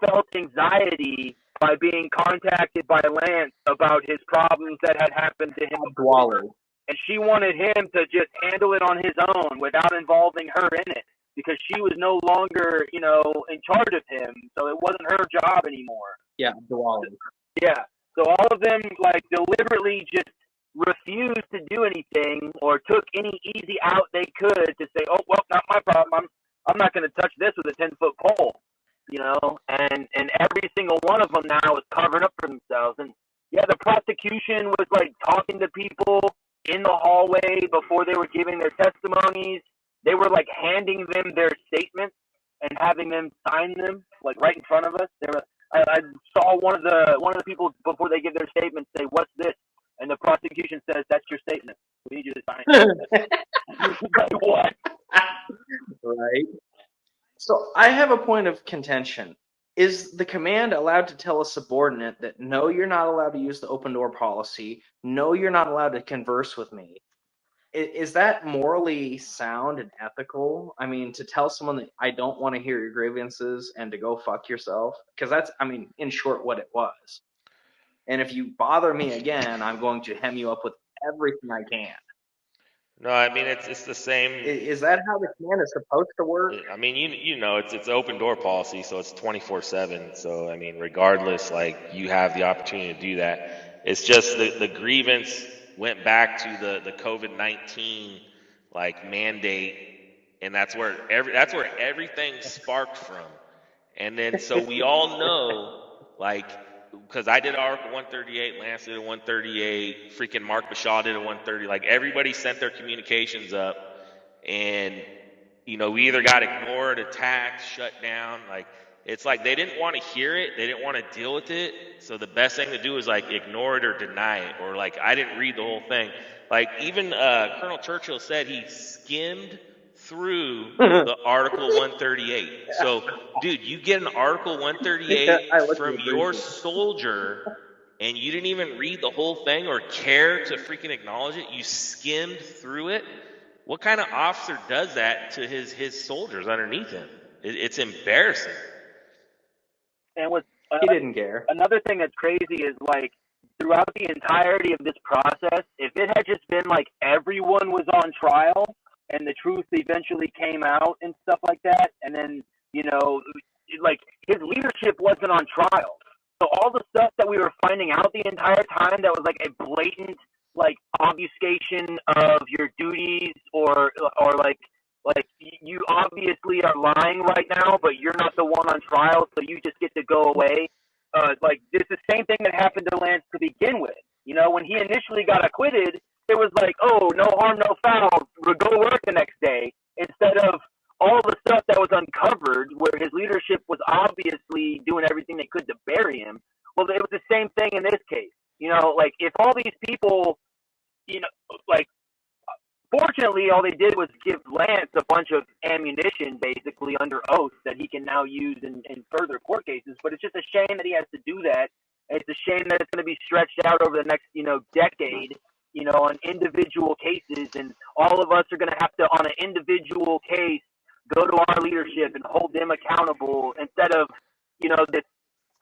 felt anxiety by being contacted by Lance about his problems that had happened to him before. And she wanted him to just handle it on his own without involving her in it because she was no longer, in charge of him. So it wasn't her job anymore. Yeah, Dwali. Yeah. So all of them, deliberately just refused to do anything or took any easy out they could to say, oh, well, not my problem. I'm not going to touch this with a 10-foot pole, and every single one of them now is covering up for themselves. And yeah, the prosecution was talking to people in the hallway before they were giving their testimonies. They were handing them their statements and having them sign them right in front of us. I saw one of the people before they give their statement say, "What's this?" And the prosecution says, "That's your statement. We need you to sign it." What? Right. So I have a point of contention. Is the command allowed to tell a subordinate that, no, you're not allowed to use the open door policy, no, you're not allowed to converse with me? Is that morally sound and ethical? I mean, to tell someone that I don't want to hear your grievances and to go fuck yourself? Because that's, in short, what it was. And if you bother me again, I'm going to hem you up with everything I can. No, it's the same. Is that how the command is supposed to work? It's open door policy, so it's 24/7. So regardless, you have the opportunity to do that. It's just the grievance went back to the COVID-19 mandate, and that's where everything sparked from. And then so we all know because I did Article 138, Lance did a 138, freaking Mark Bashaw did a 130. Everybody sent their communications up, and we either got ignored, attacked, shut down. It's they didn't want to hear it, they didn't want to deal with it. So the best thing to do is ignore it or deny it, or I didn't read the whole thing. Even Colonel Churchill said he skimmed through the Article 138. So, dude, you get an Article 138 from your soldier, and you didn't even read the whole thing or care to freaking acknowledge it. You skimmed through it. What kind of officer does that to his soldiers underneath him? It's embarrassing. And he didn't care. Another thing that's crazy is throughout the entirety of this process, if it had just been everyone was on trial and the truth eventually came out and stuff like that, and then his leadership wasn't on trial, so all the stuff that we were finding out the entire time that was a blatant obfuscation of your duties or you obviously are lying right now, but you're not the one on trial, so you just get to go away. It's the same thing that happened to Lance to begin with. When he initially got acquitted, it was oh, no harm, no foul, go to work the next day, instead of all the stuff that was uncovered where his leadership was obviously doing everything they could to bury him. Well, it was the same thing in this case. If all these people, fortunately, all they did was give Lance a bunch of ammunition, basically, under oath that he can now use in further court cases. But it's just a shame that he has to do that. It's a shame that it's going to be stretched out over the next, decade, on individual cases. And all of us are going to have to, on an individual case, go to our leadership and hold them accountable instead of, this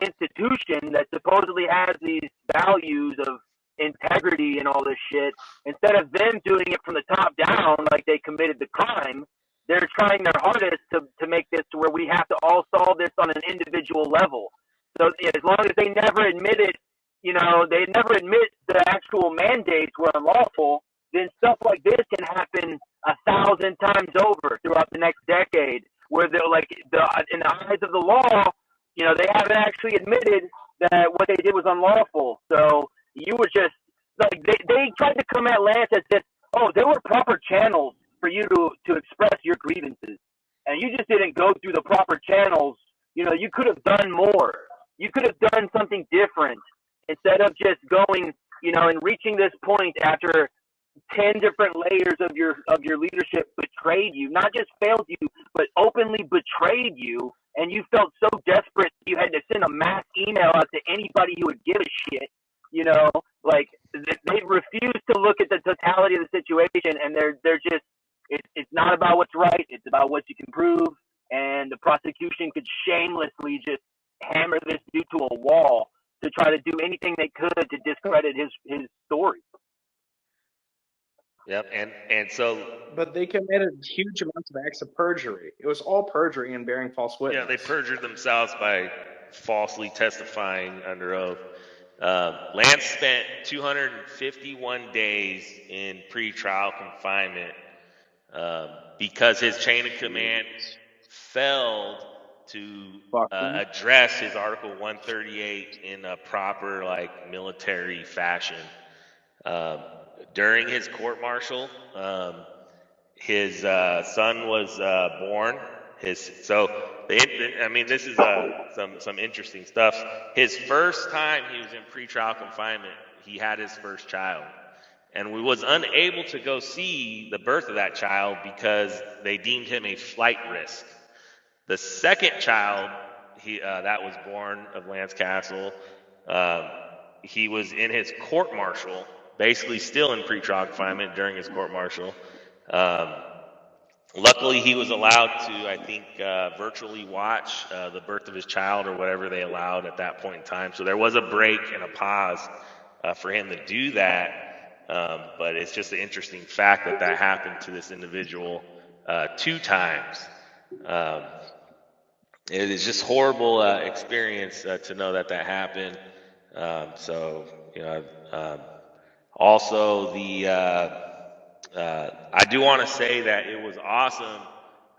institution that supposedly has these values of integrity and all this shit. Instead of them doing it from the top down like they committed the crime, they're trying their hardest to make this to where we have to all solve this on an individual level. So as long as they never admit it, they never admit the actual mandates were unlawful, then stuff like this can happen 1,000 times over throughout the next decade, where they're in the eyes of the law, they haven't actually admitted that what they did was unlawful. So you were just they tried to come at Lance as if, oh, there were proper channels for you to express your grievances, and you just didn't go through the proper channels. You could have done more. You could have done something different instead of just going, and reaching this point after 10 different layers of your leadership betrayed you, not just failed you, but openly betrayed you, and you felt so desperate you had to send a mass email out to anybody who would give a shit. They refuse to look at the totality of the situation, and they're just it's not about what's right, it's about what you can prove, and the prosecution could shamelessly just hammer this dude to a wall to try to do anything they could to discredit his story. Yep, and so But they committed huge amounts of acts of perjury. It was all perjury and bearing false witness. yeah, they perjured themselves by falsely testifying under oath. Lance spent 251 days in pretrial confinement because his chain of command failed to address his Article 138 in a proper, like, military fashion. During his court-martial, his son was born. This is some interesting stuff. His first time he was in pretrial confinement, he had his first child, and we was unable to go see the birth of that child because they deemed him a flight risk. The second child that was born of Lance Castle, he was in his court-martial, basically still in pretrial confinement during his court-martial. Luckily, he was allowed to, I think, virtually watch the birth of his child or whatever they allowed at that point in time. So there was a break and a pause for him to do that. But it's just an interesting fact that happened to this individual 2 times. It is just horrible experience to know that happened. Also I do want to say that it was awesome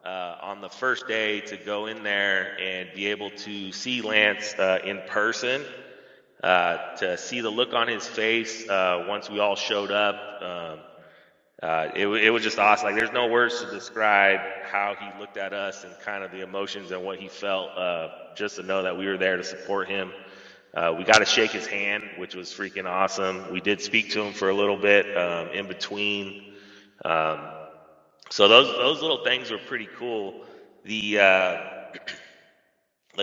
on the first day to go in there and be able to see Lance in person, to see the look on his face once we all showed up. It was just awesome. Like, there's no words to describe how he looked at us and kind of the emotions and what he felt, just to know that we were there to support him. We got to shake his hand, which was freaking awesome. We did speak to him for a little bit in between. So those little things were pretty cool. The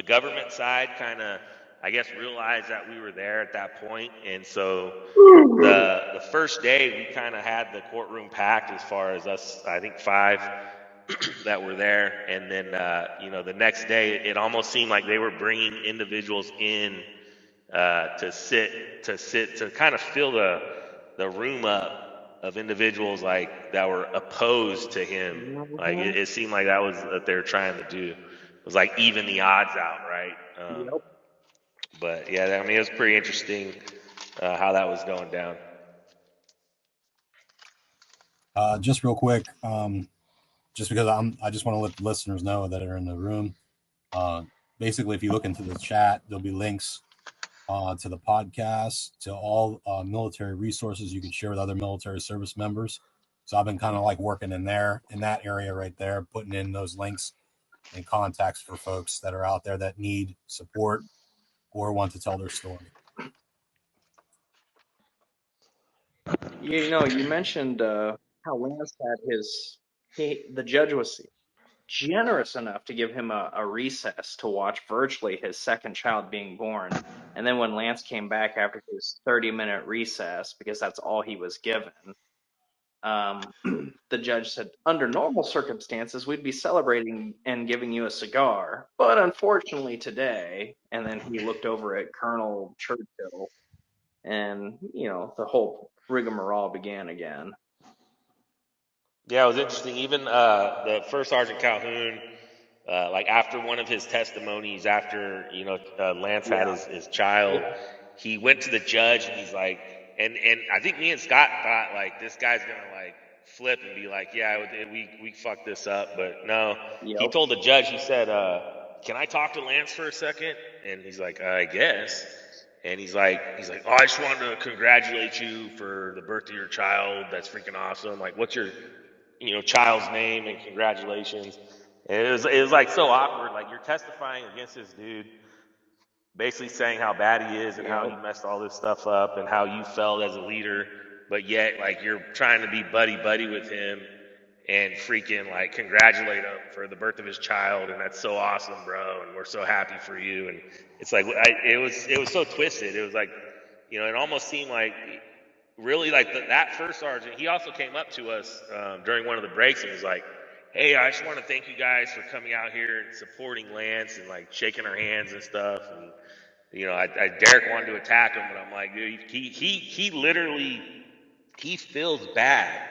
government side kind of, I guess, realized that we were there at that point, and so the first day we kind of had the courtroom packed as far as us, I think 5 that were there, and then the next day it almost seemed like they were bringing individuals in to kind of fill the room up of individuals like that were opposed to him. Like it seemed like that was what they were trying to do. It was like even the odds out, right? Yep. But yeah, I mean, it was pretty interesting how that was going down. Just real quick, just because I just want to let the listeners know that are in the room. Basically, if you look into the chat, there'll be links to the podcast, to all military resources you can share with other military service members. So I've been kind of like working in that area right there, putting in those links and contacts for folks that are out there that need support or want to tell their story. You mentioned how Lance had the judge was generous enough to give him a recess to watch virtually his second child being born. And then when Lance came back after his 30-minute recess, because that's all he was given, the judge said, under normal circumstances, we'd be celebrating and giving you a cigar. But unfortunately today, and then he looked over at Colonel Churchill, and, the whole rigmarole began again. Yeah, it was interesting. Even the first Sergeant Calhoun, like after one of his testimonies, after Lance had his child, he went to the judge and he's like, and I think me and Scott thought like this guy's gonna like flip and be like, yeah, we fucked this up, but no. He told the judge, he said, can I talk to Lance for a second? And he's like, I guess. And he's like, oh, I just wanted to congratulate you for the birth of your child. That's freaking awesome. Like, what's your child's name, and congratulations. And it was like so awkward. Like, you're testifying against this dude, basically saying how bad he is and how he messed all this stuff up and how you felt as a leader, but yet like you're trying to be buddy with him and freaking like congratulate him for the birth of his child, and that's so awesome, bro, and we're so happy for you. And it's like it was so twisted. It was like, it almost seemed like really like that first sergeant, he also came up to us during one of the breaks and was like, "Hey, I just want to thank you guys for coming out here and supporting Lance and like shaking our hands and stuff." And Derek wanted to attack him, but I'm like, dude, he literally he feels bad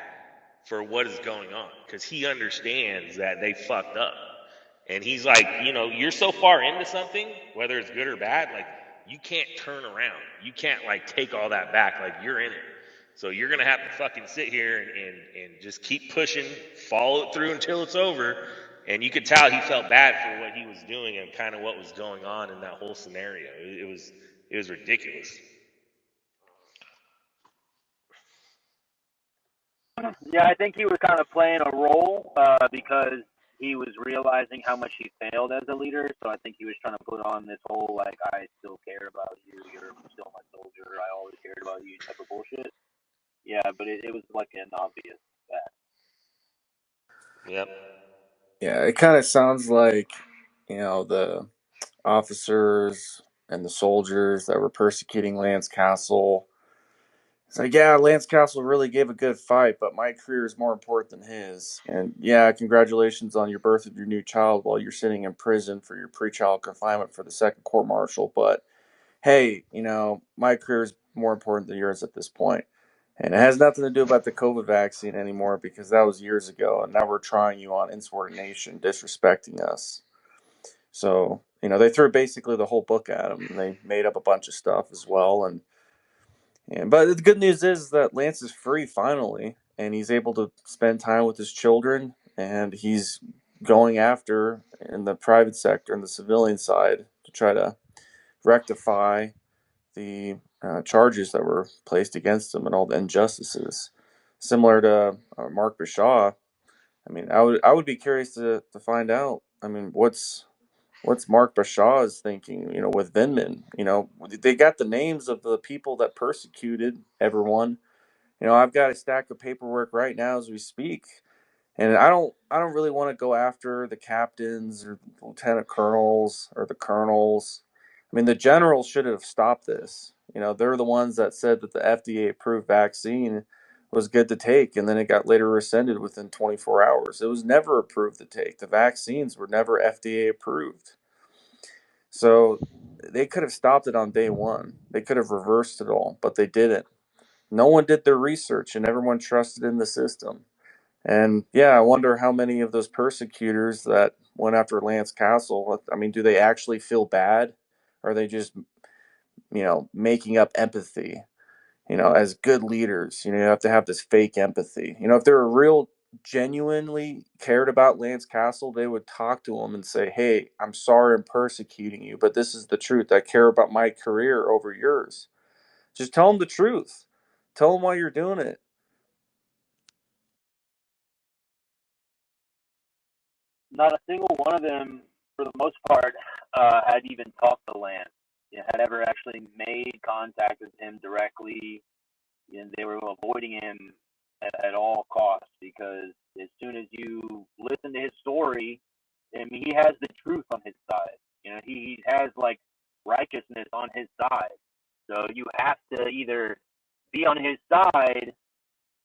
for what is going on because he understands that they fucked up. And he's like, you're so far into something, whether it's good or bad, like you can't turn around. You can't like take all that back. Like you're in it. So you're gonna have to fucking sit here and just keep pushing, follow it through until it's over. And you could tell he felt bad for what he was doing and kind of what was going on in that whole scenario. It was ridiculous. Yeah, I think he was kind of playing a role because he was realizing how much he failed as a leader. So I think he was trying to put on this whole like, I still care about you. You're still my soldier. I always cared about you type of bullshit. Yeah, but it was like an obvious fact. Yep. Yeah, it kind of sounds like, the officers and the soldiers that were persecuting Lance Castle. It's like, yeah, Lance Castle really gave a good fight, but my career is more important than his. And yeah, congratulations on your birth of your new child while you're sitting in prison for your pretrial confinement for the second court martial. But hey, my career is more important than yours at this point. And it has nothing to do about the COVID vaccine anymore because that was years ago. And now we're trying you on insubordination, disrespecting us. So, they threw basically the whole book at him. And they made up a bunch of stuff as well. But the good news is that Lance is free finally. And he's able to spend time with his children. And he's going after in the private sector and the civilian side to try to rectify the charges that were placed against him and all the injustices. Similar to Mark Bashaw, I mean, I would be curious to find out. I mean, what's Mark Bashaw's thinking? With Vindman, they got the names of the people that persecuted everyone. I've got a stack of paperwork right now as we speak. And I don't really want to go after the captains or lieutenant colonels or the colonels. I mean, the generals should have stopped this. They're the ones that said that the FDA approved vaccine was good to take, and then it got later rescinded within 24 hours. It was never approved to take. The vaccines were never FDA approved. So they could have stopped it on day one. They could have reversed it all, but they didn't. No one did their research, and everyone trusted in the system. And yeah, I wonder how many of those persecutors that went after Lance Castle, I mean, do they actually feel bad? Or are they just, making up empathy? As good leaders, you have to have this fake empathy. If they were genuinely cared about Lance Castle, they would talk to him and say, hey, I'm sorry I'm persecuting you, but this is the truth. I care about my career over yours. Just tell them the truth. Tell them why you're doing it. Not a single one of them, for the most part, had even talked to Lance. Had ever actually made contact with him directly. They were avoiding him at all costs because as soon as you listen to his story, I mean, he has the truth on his side. He has like righteousness on his side. So you have to either be on his side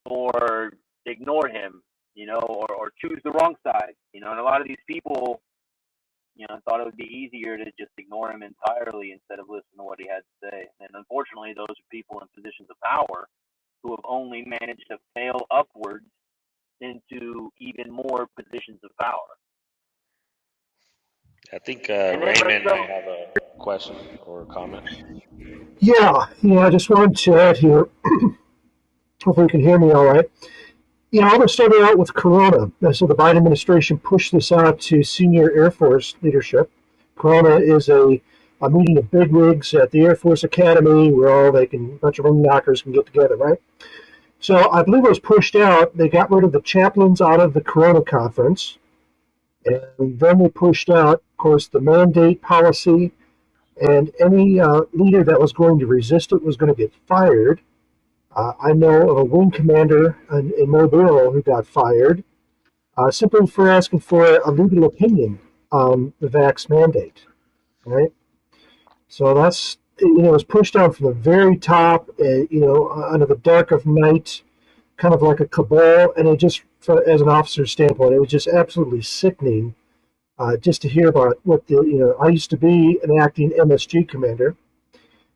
or ignore him, or choose the wrong side. And a lot of these people, thought it would be easier to just ignore him entirely instead of listening to what he had to say. And unfortunately, those are people in positions of power who have only managed to fail upwards into even more positions of power. I think Raymond might have a question or a comment. Yeah, I just wanted to add here. Hopefully, you can hear me all right. I'm going to start out with Corona. So the Biden administration pushed this out to senior Air Force leadership. Corona is a meeting of bigwigs at the Air Force Academy where a bunch of ring knockers can get together, right? So I believe it was pushed out. They got rid of the chaplains out of the Corona conference. And then they pushed out, of course, the mandate policy. And any leader that was going to resist it was going to get fired. I know of a wing commander in Mobile who got fired simply for asking for a legal opinion on the vax mandate. Right? So that's it was pushed down from the very top, under the dark of night, kind of like a cabal. And it just, as an officer's standpoint, it was just absolutely sickening, just to hear about what I used to be an acting MSG commander,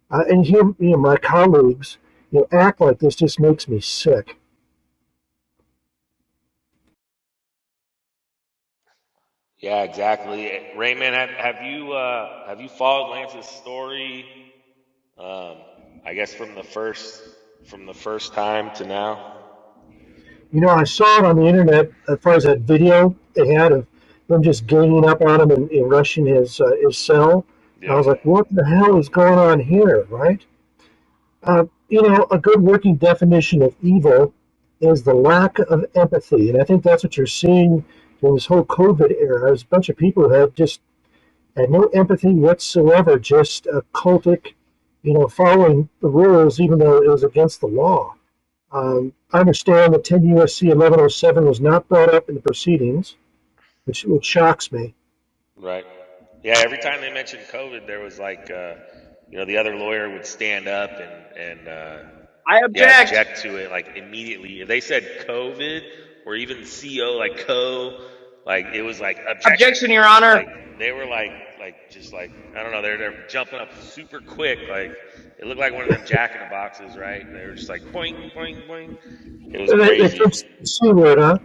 and hear my colleagues act like this just makes me sick. Yeah, exactly. Raymond, have you followed Lance's story? Um, I guess from the first time to now. I saw it on the internet as far as that video they had of them just ganging up on him and rushing his cell. And I Yep. was like, what the hell is going on here, right? A good working definition of evil is the lack of empathy. And I think that's what you're seeing in this whole COVID era. There's a bunch of people who had no empathy whatsoever, just cultic, following the rules, even though it was against the law. I understand that 10 U.S.C. 1107 was not brought up in the proceedings, which shocks me. Right. Yeah. Every time they mentioned COVID, there was like, the other lawyer would stand up and I yeah, object. object to it like immediately. If they said COVID or even CO, like like it was like objection. Objection, Your Honor. Like they were like just like I don't know, they're jumping up super quick. Like it looked like one of them Jack in the Boxes, right? They were just like boing boing boing. It was They crazy. first C word, huh?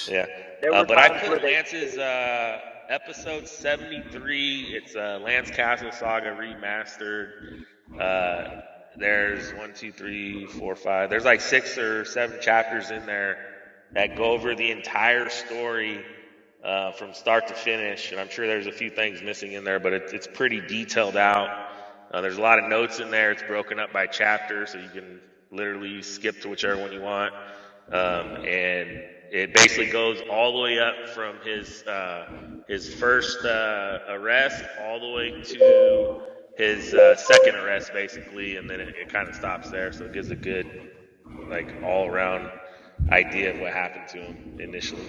Yeah. There were But I times where put they Lance's episode 73. It's Lance Castle Saga remastered. There's 1, 2, 3, 4, 5. There's like 6 or 7 chapters in there that go over the entire story from start to finish. And I'm sure there's a few things missing in there, but it's pretty detailed out. There's a lot of notes in there. It's broken up by chapter, so you can literally skip to whichever one you want. And it basically goes all the way up from his first arrest all the way to his second arrest, basically, and then it kind of stops there. So it gives a good, like, all around idea of what happened to him initially.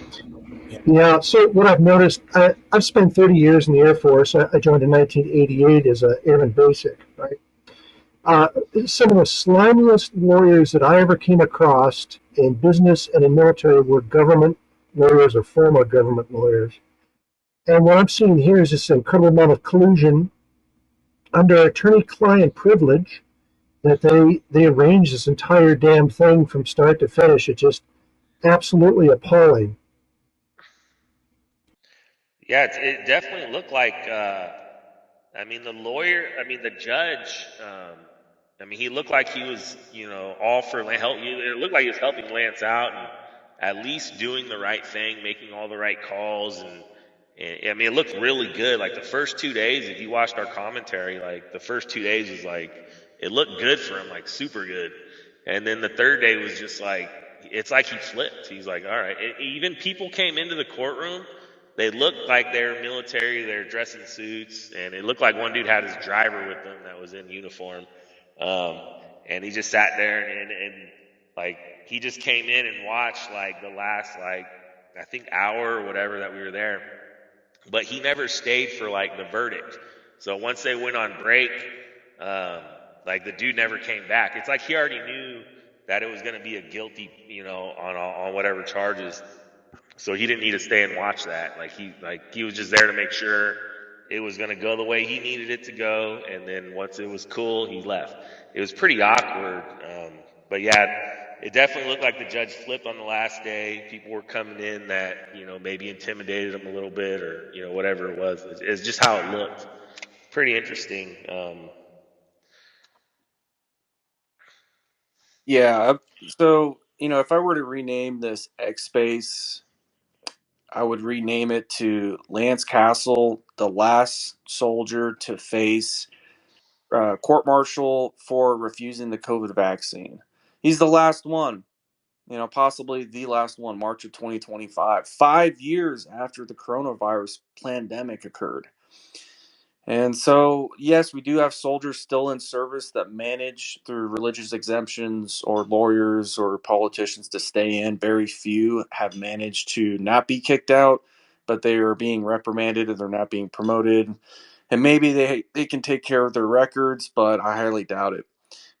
Yeah, so what I've noticed, I've spent 30 years in the Air Force. I joined in 1988 as an airman basic, right? Uh, some of the slimiest lawyers that I ever came across in business and in military were government lawyers or former government lawyers. And what I'm seeing here is this incredible amount of collusion under attorney-client privilege that they arranged this entire damn thing from start to finish. It's just absolutely appalling. Yeah, it definitely looked like. The judge. He looked like he was, all for help. It looked like he was helping Lance out and at least doing the right thing, making all the right calls, and it looked really good. Like the first 2 days, if you watched our commentary, like the first 2 days was like it looked good for him, like super good. And then the third day was just like it's like he flipped. He's like, all right. Even people came into the courtroom. They looked like they were military. They're dressed in suits, and it looked like one dude had his driver with them that was in uniform. Um, and he just sat there and like he just came in and watched like the last like I think hour or whatever that we were there. But he never stayed for like the verdict. So once they went on break, um, like the dude never came back. It's like he already knew that it was going to be a guilty, on whatever charges. So he didn't need to stay and watch that. He was just there to make sure it was going to go the way he needed it to go. And then once it was cool, he left. It was pretty awkward. But yeah, it definitely looked like the judge flipped on the last day. People were coming in that, maybe intimidated him a little bit or, whatever it was. It's just how it looked. Pretty interesting. Yeah. So, if I were to rename this X Space, I would rename it to Lance Castle, the last soldier to face court martial for refusing the COVID vaccine. He's the last one, possibly the last one, March of 2025, 5 years after the coronavirus pandemic occurred. And so, yes, we do have soldiers still in service that manage through religious exemptions or lawyers or politicians to stay in. Very few have managed to not be kicked out, but they are being reprimanded and they're not being promoted. And maybe they can take care of their records, but I highly doubt it.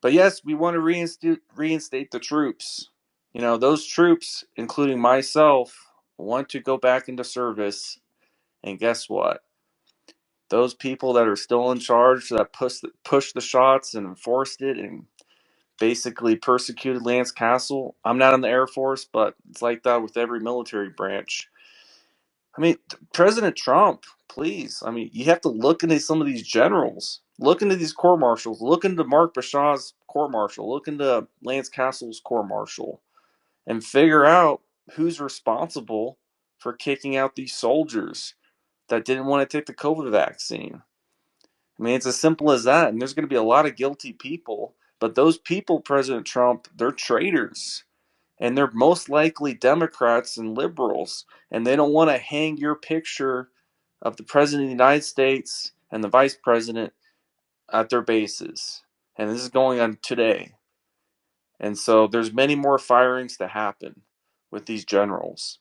But yes, we want to reinstate the troops. Those troops, including myself, want to go back into service. And guess what? Those people that are still in charge, that pushed the shots and enforced it and basically persecuted Lance Castle. I'm not in the Air Force, but it's like that with every military branch. I mean, President Trump, please. I mean, you have to look into some of these generals, look into these court marshals, look into Mark Bashaw's court martial, look into Lance Castle's court martial, and figure out who's responsible for kicking out these soldiers that didn't want to take the COVID vaccine. I mean, it's as simple as that. And there's going to be a lot of guilty people, but those people, President Trump, they're traitors. And they're most likely Democrats and liberals. And they don't want to hang your picture of the President of the United States and the Vice President at their bases. And this is going on today. And so there's many more firings to happen with these generals.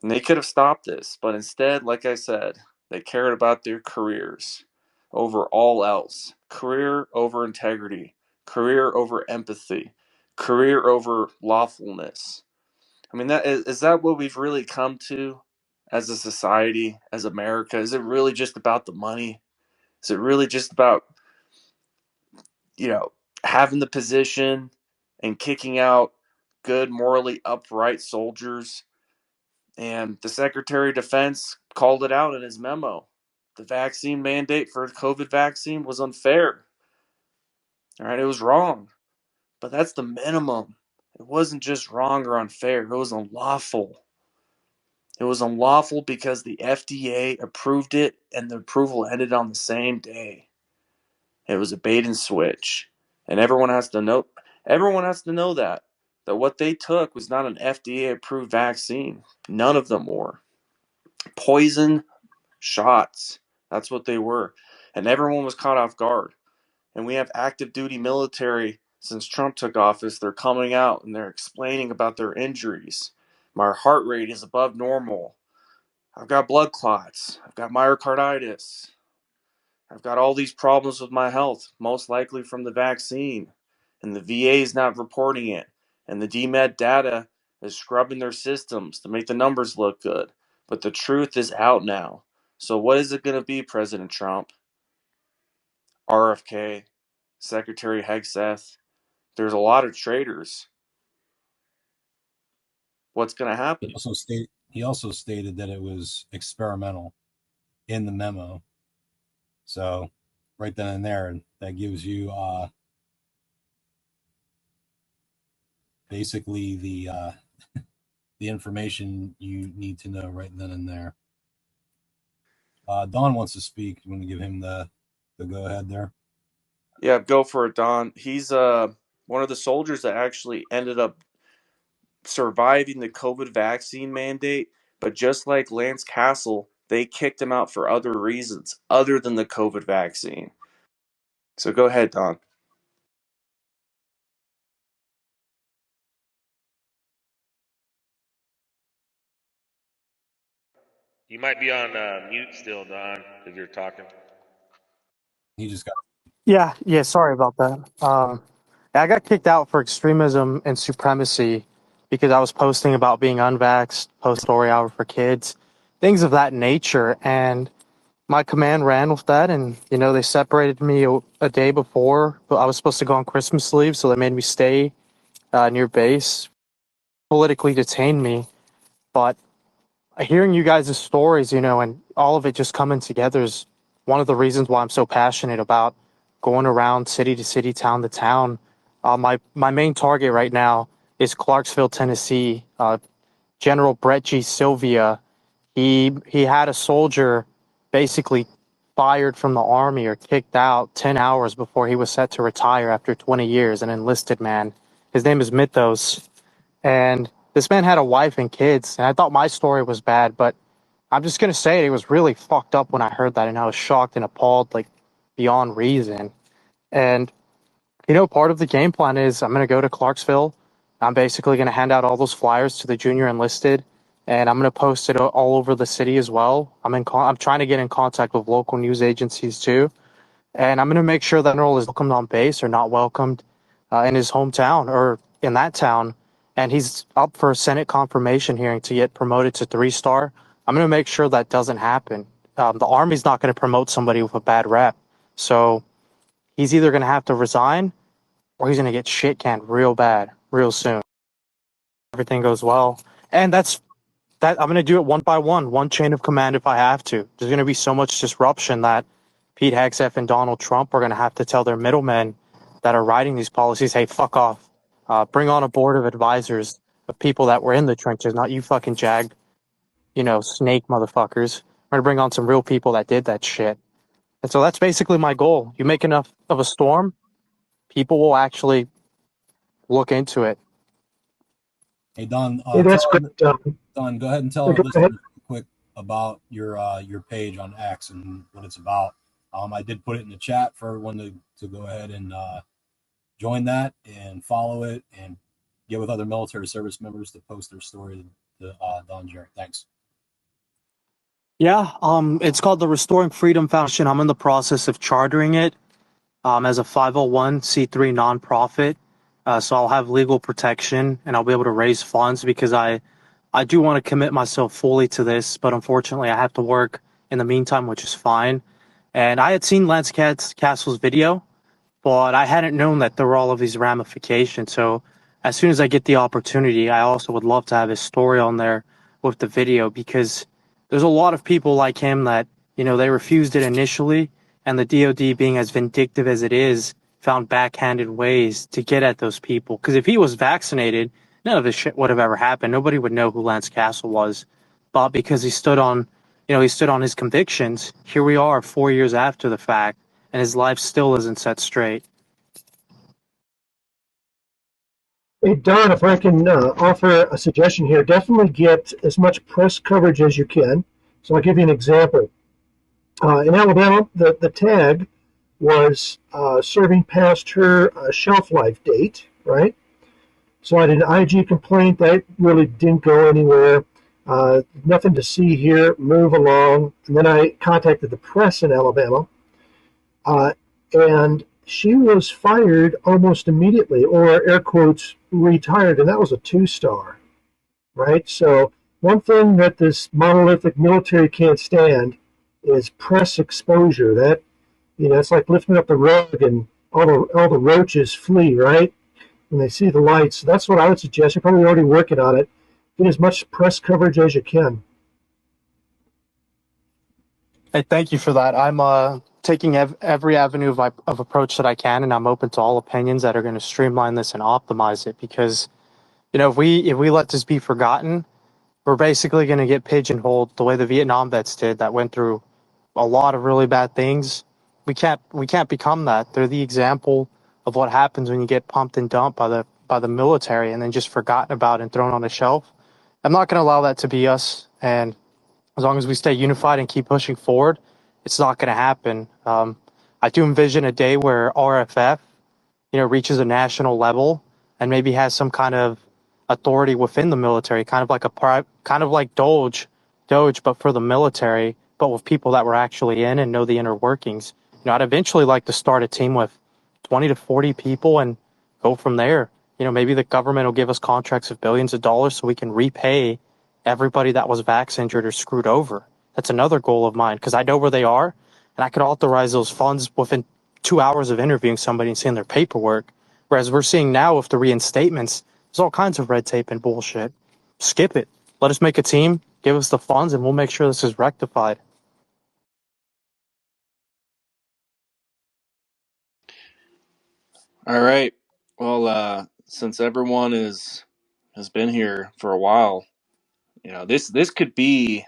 And they could have stopped this, but instead, like I said, they cared about their careers over all else. Career over integrity, career over empathy, career over lawfulness. I mean, is that what we've really come to as a society, as America? Is it really just about the money? Is it really just about, having the position and kicking out good, morally upright soldiers? And the Secretary of Defense called it out in his memo. The vaccine mandate for the COVID vaccine was unfair. All right, it was wrong. But that's the minimum. It wasn't just wrong or unfair. It was unlawful. It was unlawful because the FDA approved it and the approval ended on the same day. It was a bait and switch. And everyone has to know that what they took was not an FDA approved vaccine. None of them were. Poison shots. That's what they were. And everyone was caught off guard. And we have active duty military since Trump took office. They're coming out and they're explaining about their injuries. My heart rate is above normal. I've got blood clots. I've got myocarditis. I've got all these problems with my health, most likely from the vaccine. And the VA is not reporting it. And the DMED data is scrubbing their systems to make the numbers look good. But the truth is out now. So what is it going to be, President Trump? RFK, Secretary Hegseth. There's a lot of traitors. What's going to happen? He also stated that it was experimental in the memo. So right then and there, that gives you basically the information you need to know right then and there. Don wants to speak. You want to give him the go ahead there? Yeah, go for it, Don. He's one of the soldiers that actually ended up surviving the COVID vaccine mandate, but just like Lance Castle, they kicked him out for other reasons other than the COVID vaccine. So go ahead, Don. You might be on mute still, Don, if you're talking. He just got. Yeah. Sorry about that. I got kicked out for extremism and supremacy because I was posting about being unvaxxed, post story hour for kids, things of that nature. And my command ran with that, and they separated me a day before, but I was supposed to go on Christmas leave, so they made me stay near base, politically detained me. But hearing you guys' stories, and all of it just coming together is one of the reasons why I'm so passionate about going around city to city, town to town. My main target right now is Clarksville, Tennessee. General Brett G. Sylvia, he had a soldier basically fired from the army or kicked out 10 hours before he was set to retire after 20 years, an enlisted man. His name is Mythos. And this man had a wife and kids, and I thought my story was bad, but I'm just going to say it was really fucked up when I heard that, and I was shocked and appalled, like, beyond reason. And, part of the game plan is I'm going to go to Clarksville. I'm basically going to hand out all those flyers to the junior enlisted, and I'm going to post it all over the city as well. I'm trying to get in contact with local news agencies too, and I'm going to make sure that General is welcomed on base or not welcomed in his hometown or in that town, and he's up for a Senate confirmation hearing to get promoted to 3-star. I'm going to make sure that doesn't happen. The Army's not going to promote somebody with a bad rep, so he's either going to have to resign or he's going to get shit canned real bad real soon. Everything goes well, and that I'm going to do it one by one chain of command if I have to. There's going to be so much disruption that Pete Hegseth and Donald Trump are going to have to tell their middlemen that are writing these policies, hey, fuck off. Bring on a board of advisors of people that were in the trenches, not you fucking snake motherfuckers. We're going to bring on some real people that did that shit. And so that's basically my goal. You make enough of a storm, people will actually look into it. Hey, Don, Hey, that's great. Don, go ahead and tell our Go listeners ahead. real quick about your page on X and what it's about. I did put it in the chat for everyone to go ahead and join that and follow it and get with other military service members to post their story to Don Jarrett. Thanks. Yeah, it's called the Restoring Freedom Foundation. I'm in the process of chartering it as a 501c3 nonprofit. So I'll have legal protection and I'll be able to raise funds because I do want to commit myself fully to this, but unfortunately I have to work in the meantime, which is fine. And I had seen Lance Castle's video, but I hadn't known that there were all of these ramifications. So as soon as I get the opportunity, I also would love to have his story on there with the video because there's a lot of people like him that, they refused it initially, and the DOD, being as vindictive as it is, found backhanded ways to get at those people. Because if he was vaccinated, none of this shit would have ever happened. Nobody would know who Lance Castle was. But because he stood on his convictions, here we are 4 years after the fact, and his life still isn't set straight. Hey, Don, if I can offer a suggestion here, definitely get as much press coverage as you can. So I'll give you an example. In Alabama, the tag was serving past her shelf life date, right? So I did an IG complaint. That really didn't go anywhere. Nothing to see here. Move along. And then I contacted the press in Alabama, and she was fired almost immediately, or air quotes, retired, and that was a 2-star, right? So one thing that this monolithic military can't stand is press exposure. That, it's like lifting up the rug and all the roaches flee, right? When they see the lights. So that's what I would suggest. You're probably already working on it. Get as much press coverage as you can. Hey, thank you for that. I'm taking every avenue of approach that I can, and I'm open to all opinions that are going to streamline this and optimize it. Because, if we let this be forgotten, we're basically going to get pigeonholed the way the Vietnam vets did, that went through a lot of really bad things. We can't become that. They're the example of what happens when you get pumped and dumped by the military and then just forgotten about and thrown on a shelf. I'm not going to allow that to be us, and as long as we stay unified and keep pushing forward, it's not going to happen. I do envision a day where RFF, reaches a national level and maybe has some kind of authority within the military, kind of like Doge, but for the military, but with people that were actually in and know the inner workings. I'd eventually like to start a team with 20 to 40 people and go from there. Maybe the government will give us contracts of billions of dollars so we can repay everybody that was vax injured or screwed over. That's another goal of mine because I know where they are, and I could authorize those funds within 2 hours of interviewing somebody and seeing their paperwork. Whereas we're seeing now with the reinstatements, there's all kinds of red tape and bullshit. Skip it. Let us make a team, give us the funds, and we'll make sure this is rectified. All right. Well, since everyone has been here for a while, this could be.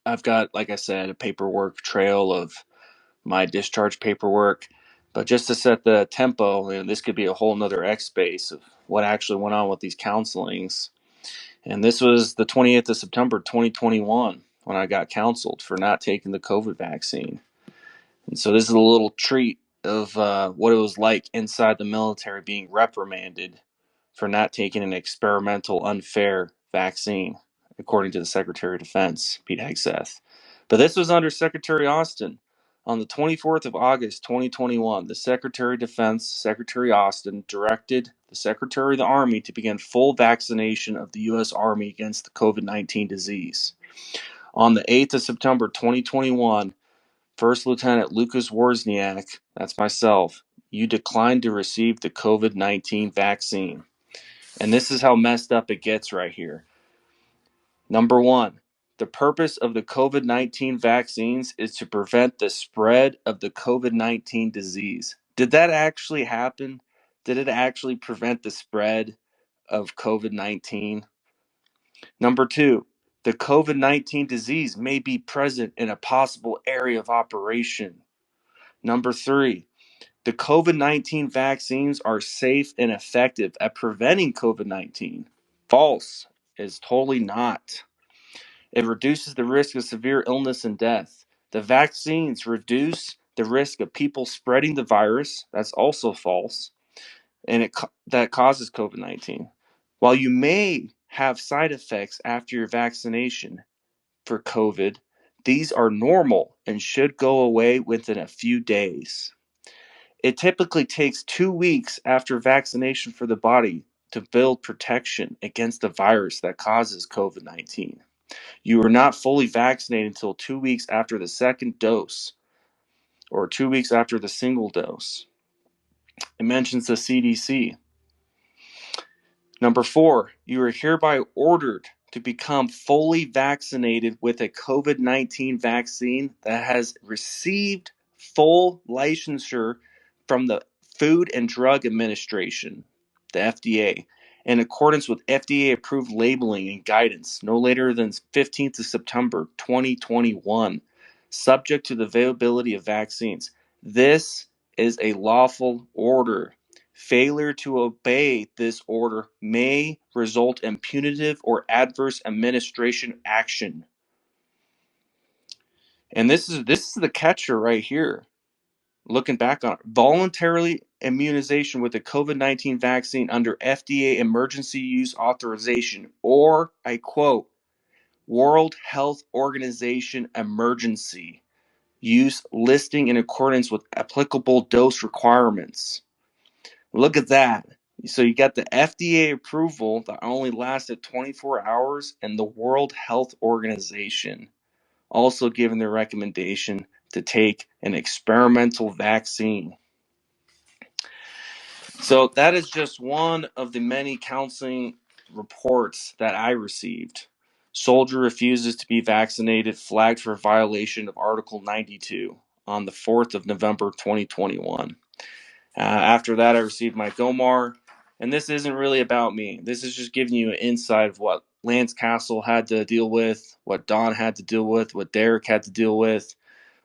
I've got, like I said, a paperwork trail of my discharge paperwork, but just to set the tempo, this could be a whole nother X space of what actually went on with these counselings. And this was the 28th of September, 2021, when I got counseled for not taking the COVID vaccine. And so this is a little treat of what it was like inside the military being reprimanded for not taking an experimental, unfair vaccine. according to the Secretary of Defense, Pete Hegseth. But this was under Secretary Austin. On the 24th of August, 2021, the Secretary of Defense, Secretary Austin, directed the Secretary of the Army to begin full vaccination of the U.S. Army against the COVID-19 disease. On the 8th of September, 2021, First Lieutenant Lucas Wozniak, that's myself, you declined to receive the COVID-19 vaccine. And this is how messed up it gets right here. Number one, the purpose of the COVID-19 vaccines is to prevent the spread of the COVID-19 disease. Did that actually happen? Did it actually prevent the spread of COVID-19? Number two, the COVID-19 disease may be present in a possible area of operation. Number three, the COVID-19 vaccines are safe and effective at preventing COVID-19. False. It's totally not. It reduces the risk of severe illness and death. The vaccines reduce the risk of people spreading the virus. That's also false. And that causes COVID-19. While you may have side effects after your vaccination for COVID, these are normal and should go away within a few days. It typically takes 2 weeks after vaccination for the body to build protection against the virus that causes COVID-19. You are not fully vaccinated until 2 weeks after the second dose or 2 weeks after the single dose. It mentions the CDC. Number four, you are hereby ordered to become fully vaccinated with a COVID-19 vaccine that has received full licensure from the Food and Drug Administration, the FDA, in accordance with FDA-approved labeling and guidance no later than 15th of September 2021, subject to the availability of vaccines. This is a lawful order. Failure to obey this order may result in punitive or adverse administration action. And this is the catcher right here. Looking back on it, voluntary immunization with a COVID-19 vaccine under FDA emergency use authorization, or I quote, World Health Organization emergency use listing in accordance with applicable dose requirements. Look at that. So you got the FDA approval that only lasted 24 hours, and the World Health Organization also giving their recommendation to take an experimental vaccine. So that is just one of the many counseling reports that I received. Soldier refuses to be vaccinated, flagged for violation of Article 92 on the 4th of November 2021. After that, I received my GOMAR, and this isn't really about me. This is just giving you an insight of what Lance Castle had to deal with, what Don had to deal with, what Derek had to deal with,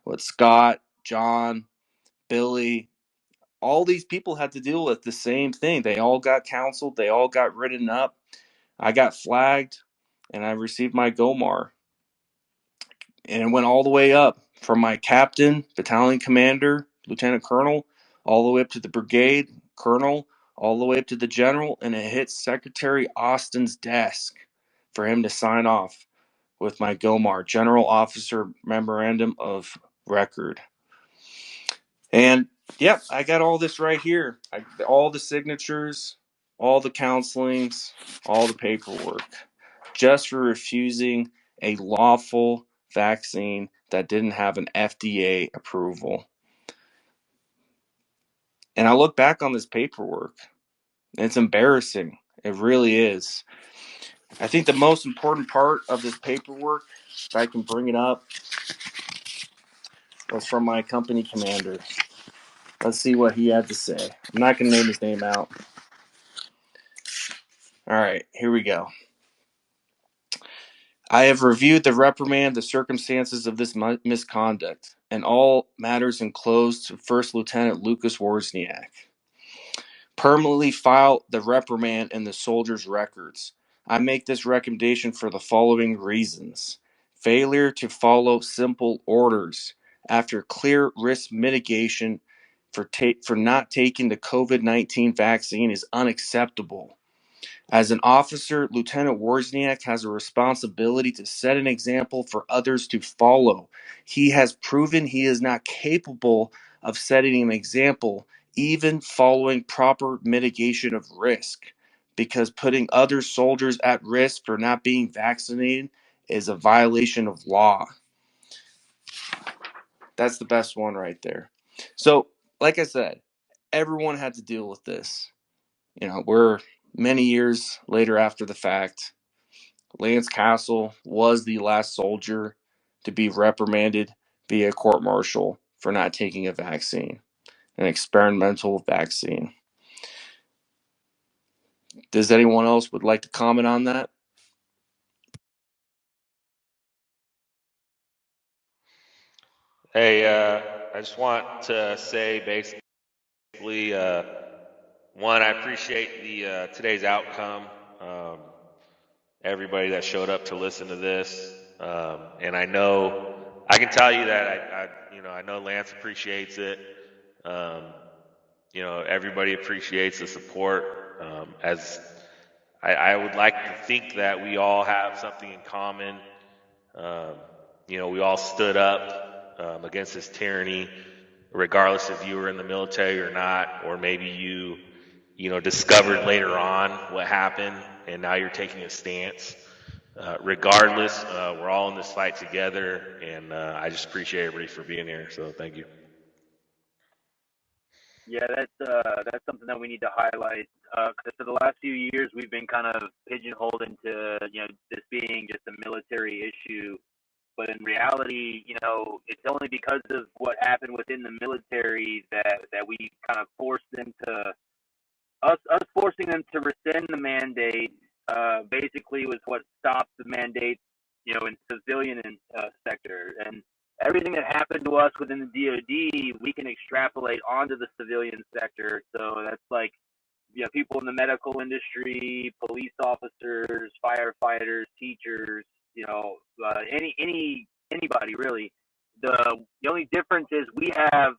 what Scott, John, Billy, all these people had to deal with the same thing. They all got counseled. They all got written up. I got flagged, and I received my GOMAR. And it went all the way up from my captain, battalion commander, lieutenant colonel, all the way up to the brigade colonel, all the way up to the general, and it hit Secretary Austin's desk for him to sign off with my GOMAR, General Officer Memorandum of Record. And yep, I got all this right here. All the signatures, all the counselings, all the paperwork, just for refusing a lawful vaccine that didn't have an FDA approval. And I look back on this paperwork, and it's embarrassing. It really is. I think the most important part of this paperwork, if I can bring it up, was from my company commander. Let's see what he had to say. I'm not going to name his name out. All right, here we go. I have reviewed the reprimand, the circumstances of this misconduct, and all matters enclosed to First Lieutenant Lucas Wozniak. Permanently file the reprimand in the soldier's records. I make this recommendation for the following reasons. Failure to follow simple orders after clear risk mitigation for not taking the COVID-19 vaccine is unacceptable. As an officer, Lieutenant Wozniak has a responsibility to set an example for others to follow. He has proven he is not capable of setting an example, even following proper mitigation of risk, because putting other soldiers at risk for not being vaccinated is a violation of law. That's the best one right there. So, like I said, everyone had to deal with this. We're many years later after the fact. Lance Castle was the last soldier to be reprimanded via court-martial for not taking a vaccine, an experimental vaccine. Does anyone else would like to comment on that? Hey, I just want to say basically, one, I appreciate the today's outcome. Everybody that showed up to listen to this, and I can tell you that I know Lance appreciates it. Um, everybody appreciates the support. As I would like to think that we all have something in common. Um, we all stood up against this tyranny, regardless if you were in the military or not, or maybe you discovered later on what happened, and now you're taking a stance. Regardless, we're all in this fight together, and I just appreciate everybody for being here. So thank you. Yeah, that's something that we need to highlight because for the last few years we've been kind of pigeonholed into this being just a military issue, but in reality, it's only because of what happened within the military that we kind of forced them to us forcing them to rescind the mandate. Basically, was what stopped the mandate, in civilian sector, and everything that happened to us within the DoD, we can extrapolate onto the civilian sector. So that's like, people in the medical industry, police officers, firefighters, teachers, anybody really. The only difference is we have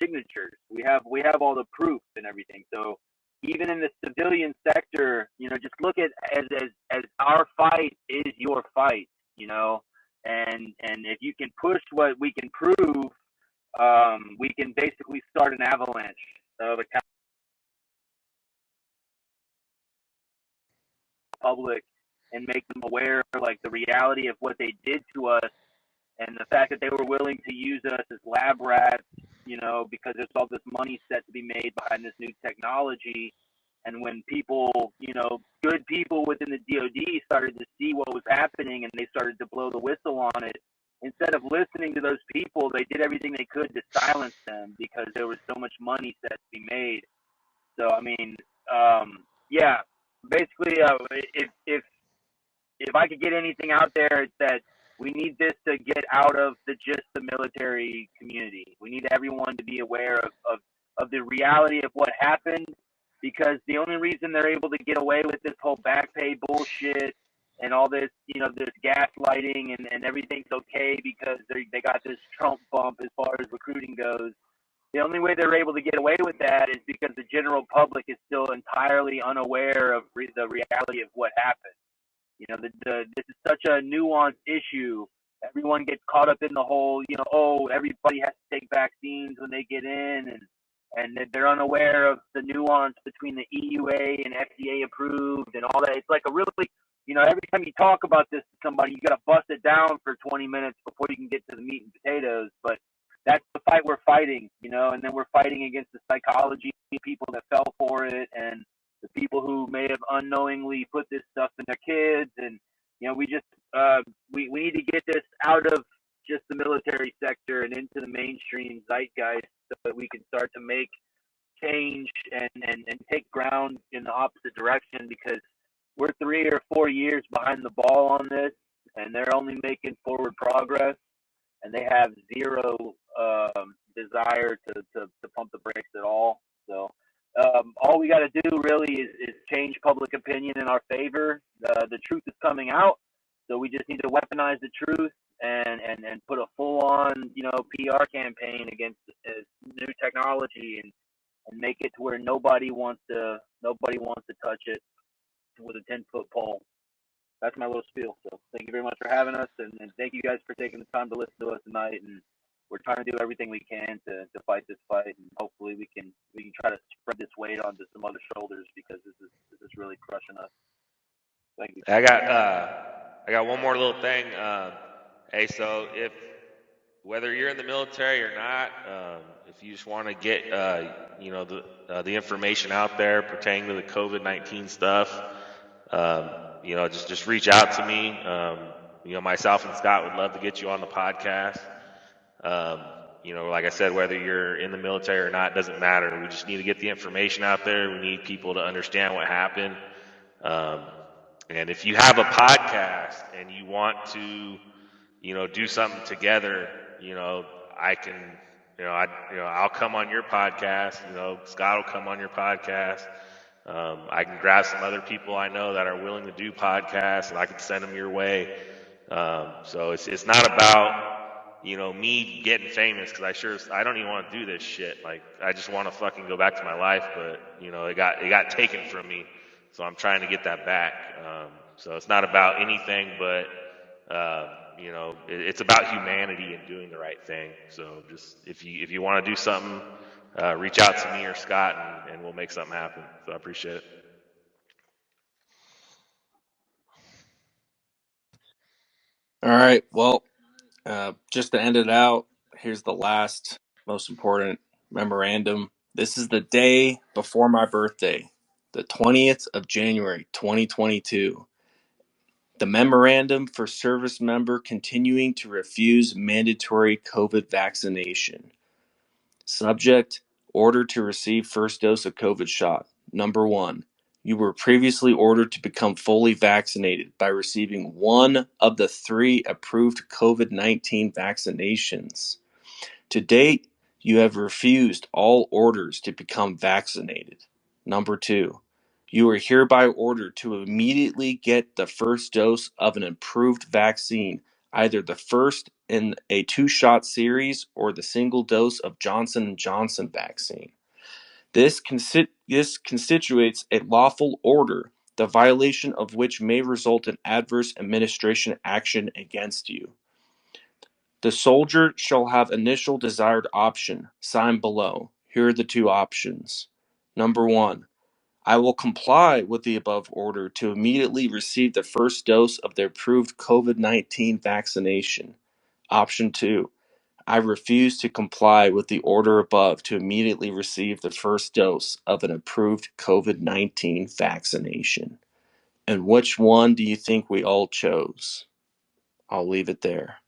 signatures. We have all the proof and everything. So even in the civilian sector, just look at as our fight is your fight, and if you can push what we can prove, we can basically start an avalanche of a public and make them aware of like the reality of what they did to us and the fact that they were willing to use us as lab rats, because there's all this money set to be made behind this new technology. And when people, good people within the DoD started to see what was happening and they started to blow the whistle on it, instead of listening to those people, they did everything they could to silence them because there was so much money set to be made. So, I mean, yeah, basically, if I could get anything out there, it's that we need this to get out of just the military community. We need everyone to be aware of the reality of what happened, because the only reason they're able to get away with this whole back pay bullshit and all this, this gaslighting and everything's okay because they got this Trump bump as far as recruiting goes. The only way they're able to get away with that is because the general public is still entirely unaware of the reality of what happened. This is such a nuanced issue. Everyone gets caught up in the whole, everybody has to take vaccines when they get in, and they're unaware of the nuance between the EUA and FDA approved and all that. It's like a really, every time you talk about this to somebody, you got to bust it down for 20 minutes before you can get to the meat and potatoes. But that's the fight we're fighting, and then we're fighting against the psychology people that fell for it and the people who may have unknowingly put this stuff in their kids. And we just we need to get this out of just the military sector and into the mainstream zeitgeist so that we can start to make change and take ground in the opposite direction, because we're 3 or 4 years behind the ball on this and they're only making forward progress, and they have zero desire to pump the brakes at all. So all we got to do really is change public opinion in our favor. The truth is coming out, so we just need to weaponize the truth and put a full-on PR campaign against new technology and make it to where nobody wants to touch it. with a 10-foot pole. That's my little spiel. So thank you very much for having us, and thank you guys for taking the time to listen to us tonight. And we're trying to do everything we can to fight this fight, and hopefully we can try to spread this weight onto some other shoulders, because this is really crushing us. Thank you. I got one more little thing. Hey, so if whether you're in the military or not, if you just want to get the information out there pertaining to the COVID-19 stuff, just reach out to me. Myself and Scott would love to get you on the podcast. Like I said, whether you're in the military or not, doesn't matter. We just need to get the information out there. We need people to understand what happened. And if you have a podcast and you want to, do something together, I can, I'll come on your podcast. Scott will come on your podcast. I can grab some other people I know that are willing to do podcasts, and I can send them your way. So it's not about me getting famous, because I don't even want to do this shit. Like, I just want to fucking go back to my life, but it got taken from me, so I'm trying to get that back. So it's not about anything, but it's about humanity and doing the right thing. So just if you want to do something, reach out to me or Scott, and we'll make something happen. So I appreciate it. All right. Well, just to end it out, here's the last most important memorandum. This is the day before my birthday, the 20th of January, 2022. The memorandum for service member continuing to refuse mandatory COVID vaccination. Subject, order to receive first dose of COVID shot. Number 1, you were previously ordered to become fully vaccinated by receiving one of the 3 approved COVID-19 vaccinations. To date, you have refused all orders to become vaccinated. Number 2, you are hereby ordered to immediately get the first dose of an approved vaccine, either the first in a 2-shot series or the single dose of Johnson & Johnson vaccine. This constitutes a lawful order, the violation of which may result in adverse administration action against you. The soldier shall have initial desired option, signed below. Here are the 2 options. Number 1, I will comply with the above order to immediately receive the first dose of the approved COVID-19 vaccination. Option 2, I refuse to comply with the order above to immediately receive the first dose of an approved COVID-19 vaccination. And which one do you think we all chose? I'll leave it there.